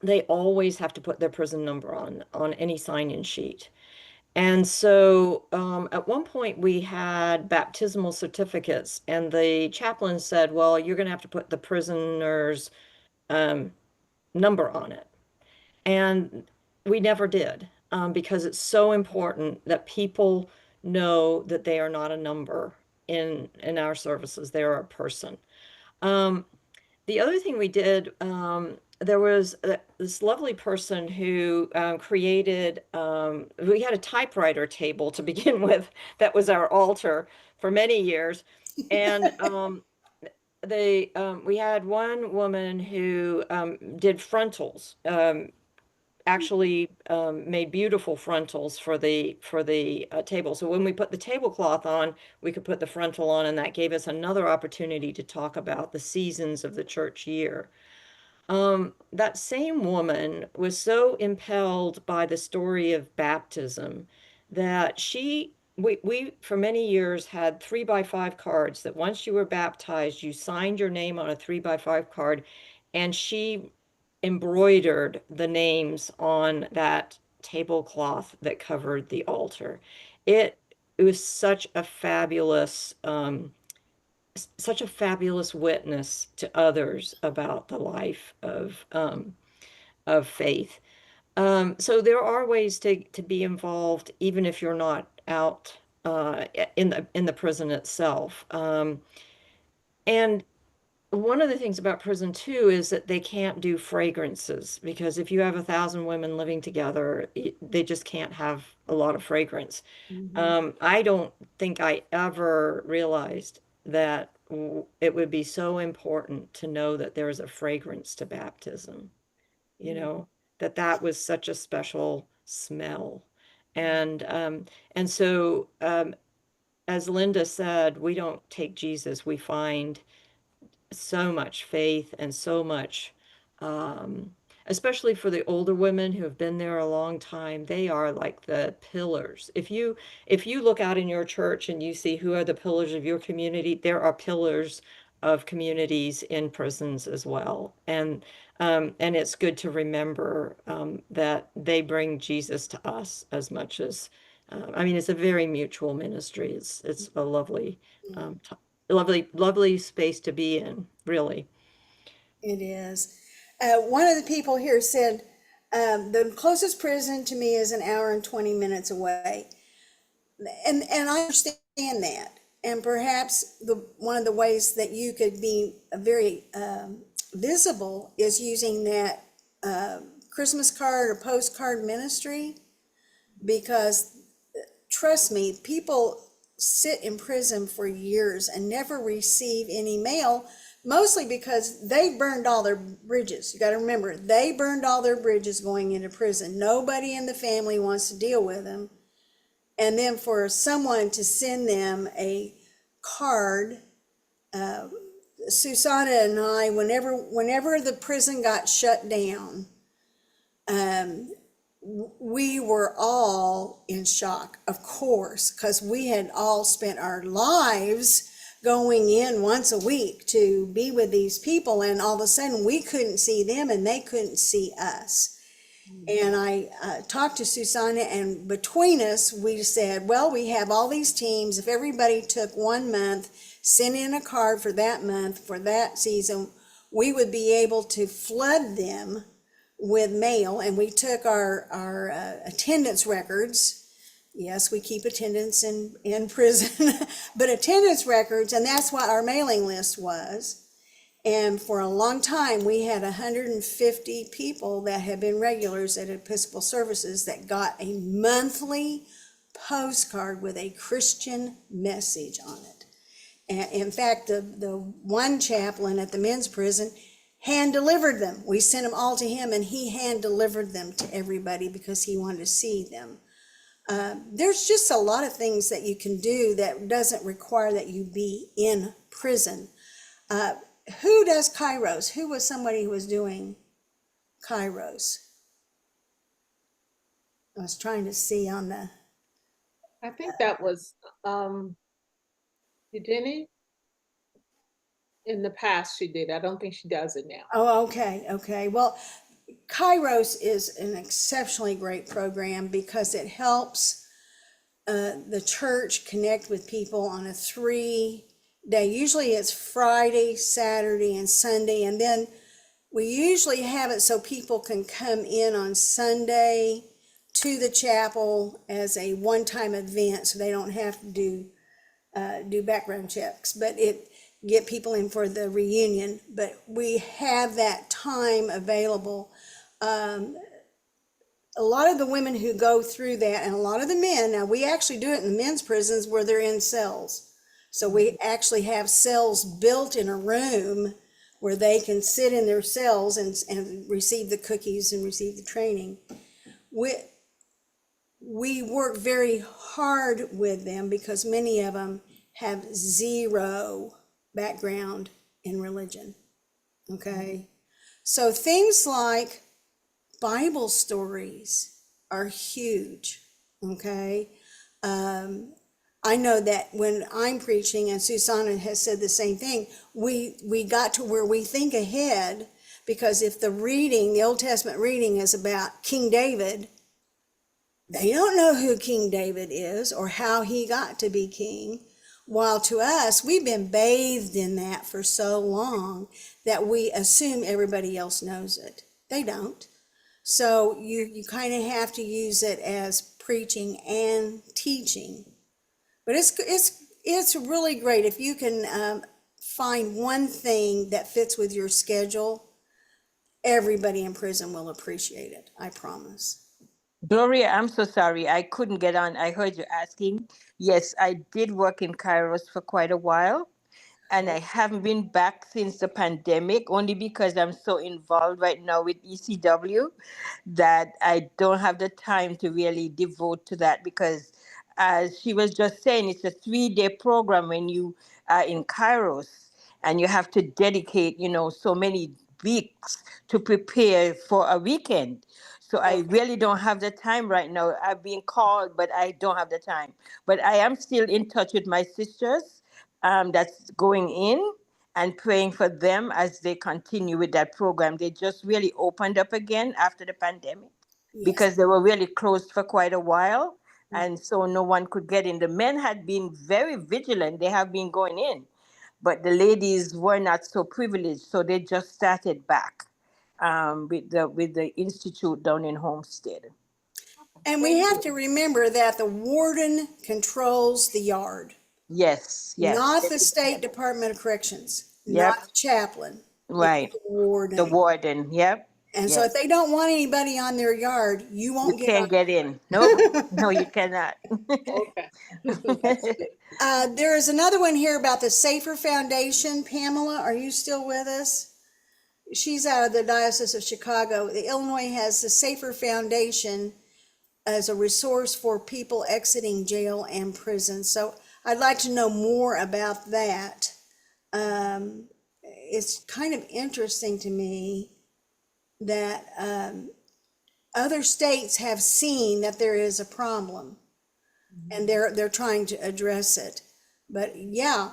they always have to put their prison number on any sign-in sheet. And so at one point we had baptismal certificates, and the chaplain said, well, you're going to have to put the prisoner's number on it. And we never did because it's so important that people know that they are not a number in our services. They are a person. The other thing we did, there was this lovely person who created, we had a typewriter table to begin with. That was our altar for many years. And we had one woman who did frontals, actually made beautiful frontals for the table. So when we put the tablecloth on, we could put the frontal on, and that gave us another opportunity to talk about the seasons of the church year. That same woman was so impelled by the story of baptism that we for many years had 3x5 cards that once you were baptized, you signed your name on a 3x5 card, and she embroidered the names on that tablecloth that covered the altar. It, it was such a fabulous witness to others about the life of faith. So there are ways to be involved, even if you're not out in the prison itself. And one of the things about prison too is that they can't do fragrances because if you have 1,000 women living together, they just can't have a lot of fragrance. I don't think I ever realized that it would be so important to know that there's a fragrance to baptism, you know, that was such a special smell. And so, as Linda said, we don't take Jesus, we find so much faith and so much, um, especially for the older women who have been there a long time. They are like the pillars. If you look out in your church and you see who are the pillars of your community, there are pillars of communities in prisons as well. And it's good to remember that they bring Jesus to us as much as I mean, it's a very mutual ministry. It's a lovely space to be in, really. It is. One of the people here said, the closest prison to me is an hour and 20 minutes away. And I understand that. And perhaps one of the ways that you could be very visible is using that Christmas card or postcard ministry, because trust me, people sit in prison for years and never receive any mail, mostly because they burned all their bridges. You got to remember, they burned all their bridges going into prison. Nobody in the family wants to deal with them. And then for someone to send them a card, Susanna and I, whenever the prison got shut down, we were all in shock, of course, because we had all spent our lives going in once a week to be with these people, and all of a sudden we couldn't see them and they couldn't see us. And I talked to Susanna, and between us, we said, well, we have all these teams. If everybody took 1 month, sent in a card for that month, for that season, we would be able to flood them with mail. And we took our attendance records. Yes, we keep attendance in prison, but attendance records, and that's what our mailing list was. And for a long time, we had 150 people that had been regulars at Episcopal Services that got a monthly postcard with a Christian message on it. And in fact, the one chaplain at the men's prison hand delivered them. We sent them all to him, and he hand delivered them to everybody because he wanted to see them. There's just a lot of things that you can do that doesn't require that you be in prison. Who does Kairos? Who was somebody who was doing Kairos? I was trying to see on the. I think that was Eugenie. In the past, she did. I don't think she does it now. Oh, okay. Well, Kairos is an exceptionally great program because it helps the church connect with people on a 3-day. Usually it's Friday, Saturday, and Sunday, and then we usually have it so people can come in on Sunday to the chapel as a one-time event, so they don't have to do background checks, but it get people in for the reunion. But we have that time available. A lot of the women who go through that, and a lot of the men, now we actually do it in the men's prisons where they're in cells. So we actually have cells built in a room where they can sit in their cells and receive the cookies and receive the training. We work very hard with them because many of them have zero background in religion. Okay. So things like Bible stories are huge. Okay. I know that when I'm preaching, and Susanna has said the same thing, we got to where we think ahead, because if the Old Testament reading is about King David, they don't know who King David is or how he got to be king. While to us, we've been bathed in that for so long that we assume everybody else knows it. They don't. So you kind of have to use it as preaching and teaching. But it's really great if you can find one thing that fits with your schedule. Everybody in prison will appreciate it. I promise. Gloria, I'm so sorry. I couldn't get on. I heard you asking. Yes, I did work in Kairos for quite a while, and I haven't been back since the pandemic, only because I'm so involved right now with ECW that I don't have the time to really devote to that, because as she was just saying, it's a 3-day program when you are in Kairos, and you have to dedicate, so many weeks to prepare for a weekend. So I really don't have the time right now. I've been called, but I don't have the time. But I am still in touch with my sisters that's going in, and praying for them as they continue with that program. They just really opened up again after the pandemic, Yes. because they were really closed for quite a while. And so no one could get in. The men had been very vigilant. They have been going in, but the ladies were not so privileged. So they just started back with the institute down in Homestead. And we have to remember that the warden controls the yard, Yes, yes. not the State Department of Corrections, not Yep, the chaplain. It's right. the The warden. warden, yep. And so if Yes. they don't want anybody on their yard, you You won't get can't get in. Nope. on. No, you cannot. Okay. That's good. There is another one here about the Safer Foundation. Pamela, are you still with us? She's out of the Diocese of Chicago. The Illinois has the Safer Foundation as a resource for people exiting jail and prison. So I'd like to know more about that. It's kind of interesting to me that other states have seen that there is a problem and they're trying to address it. But yeah,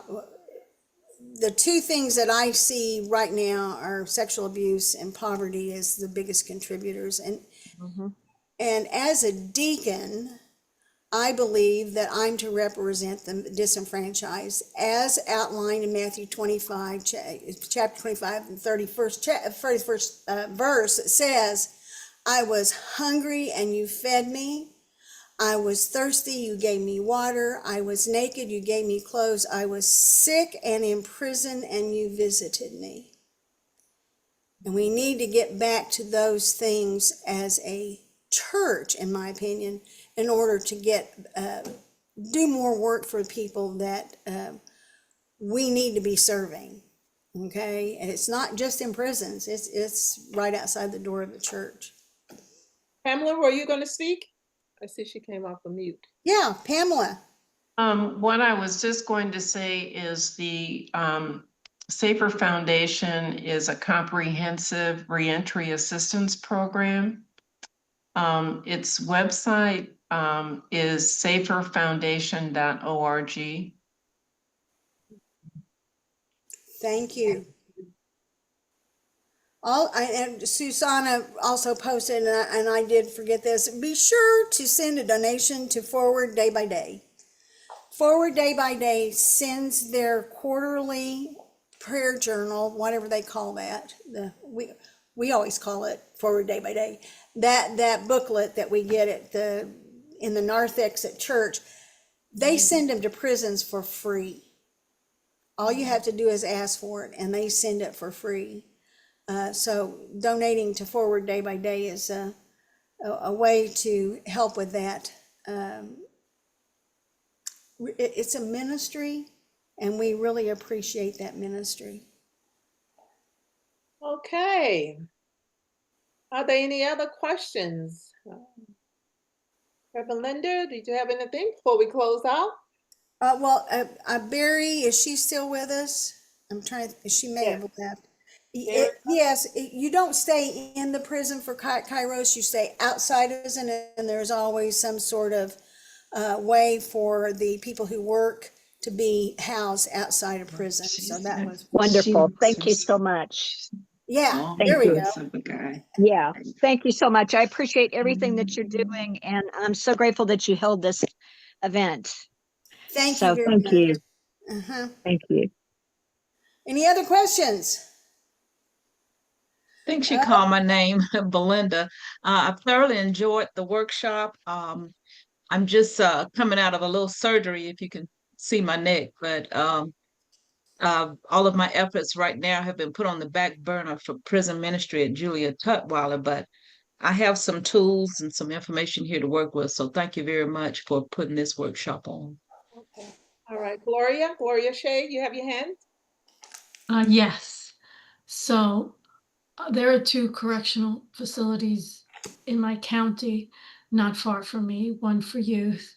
the two things that I see right now are sexual abuse and poverty as the biggest contributors. Mhm. And as a deacon, I believe that I'm to represent the disenfranchised, as outlined in Matthew 25, chapter 25, and 31st verse. It says, I was hungry and you fed me. I was thirsty, you gave me water. I was naked, you gave me clothes. I was sick and in prison, and you visited me. And we need to get back to those things as a church, in my opinion, in order to do more work for people that we need to be serving. Okay, and it's not just in prisons; it's right outside the door of the church. Pamela, were you going to speak? I see she came off of mute. Yeah, Pamela. What I was just going to say is the Safer Foundation is a comprehensive reentry assistance program. Its website is saferfoundation.org. Thank you. And Susanna also posted, and I did forget this. Be sure to send a donation to Forward Day by Day. Forward Day by Day sends their quarterly prayer journal, whatever they call that. We always call it Forward Day by Day. That booklet that we get in the narthex at church, they send them to prisons for free. All you have to do is ask for it, and they send it for free. So donating to Forward Day by Day is a way to help with that. It's a ministry And we really appreciate that ministry. Okay. Are there any other questions? Reverend Linda, did you have anything before we close out? Barry, is she still with us? I'm trying, she may Yes. have left. Barry? Yes, you don't stay in the prison for Kairos, you stay outside of prison, and there's always some sort of way for the people who work to be housed outside of prison. So that was Wonderful. Thank you so much. Yeah, Thank there we you. go. Yeah, thank you so much. I appreciate everything that you're doing, and I'm so grateful that you held this event. Thank you So very thank much. you. Uh-huh. Thank you. Any other questions? I think she called my name, Belinda. I thoroughly enjoyed the workshop. I'm just coming out of a little surgery, if you can see my neck, but all of my efforts right now have been put on the back burner for prison ministry at Julia Tutwiler, but I have some tools and some information here to work with. So thank you very much for putting this workshop on. Okay. All right. Gloria Shea, you have your hand? Yes. So there are 2 correctional facilities in my county, not far from me, one for youth,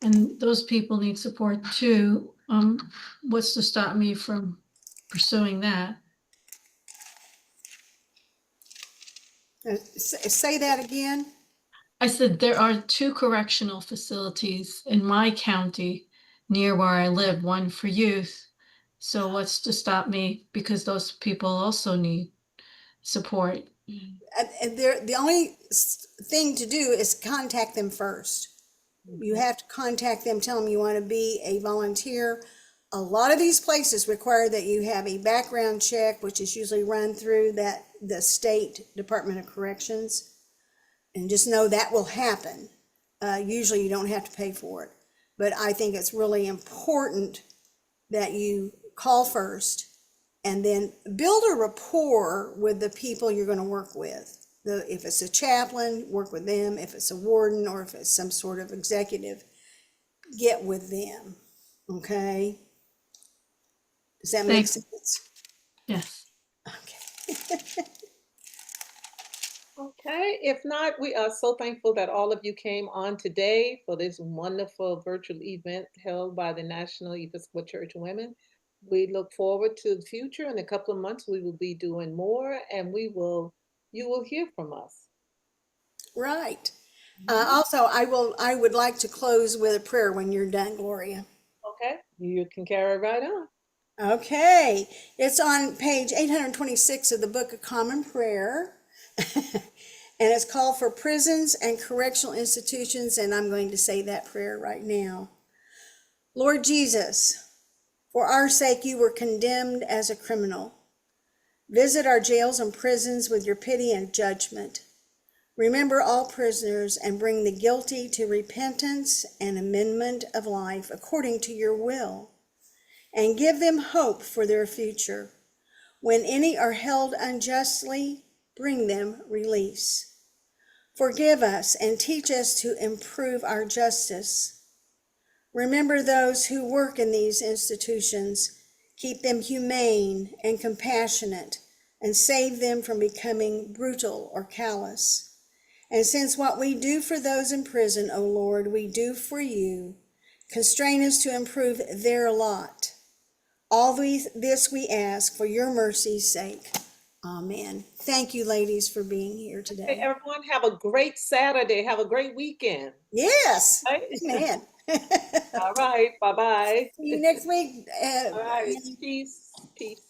and those people need support too. What's to stop me from pursuing that? Say that again. I said there are 2 correctional facilities in my county near where I live, one for youth. So what's to stop me? Because those people also need support. And the only thing to do is contact them first. You have to contact them, tell them you want to be a volunteer. A lot of these places require that you have a background check, which is usually run through the state Department of Corrections. And just know that will happen. Usually you don't have to pay for it. But I think it's really important that you call first and then build a rapport with the people you're going to work with. If it's a chaplain, work with them. If it's a warden or if it's some sort of executive, get with them. Okay? Does that make sense? Yes. Okay. Okay. If not, we are so thankful that all of you came on today for this wonderful virtual event held by the National Episcopal Church Women. We look forward to the future. In a couple of months, we will be doing more, and you will hear from us. Right. Also, I would like to close with a prayer when you're done, Gloria. Okay. You can carry right on. Okay. It's on page 826 of the Book of Common Prayer. And it's called for prisons and correctional institutions. And I'm going to say that prayer right now. Lord Jesus, for our sake, you were condemned as a criminal. Visit our jails and prisons with your pity and judgment. Remember all prisoners and bring the guilty to repentance and amendment of life according to your will, and give them hope for their future. When any are held unjustly, bring them release. Forgive us and teach us to improve our justice. Remember those who work in these institutions. Keep them humane and compassionate, and save them from becoming brutal or callous. And since what we do for those in prison, O Lord, we do for you, constrain us to improve their lot. All this we ask for your mercy's sake. Amen. Thank you, ladies, for being here today. Okay, everyone, have a great Saturday. Have a great weekend. Yes. Right? Amen. All right. Bye-bye. See you next week. All right. Peace. Peace.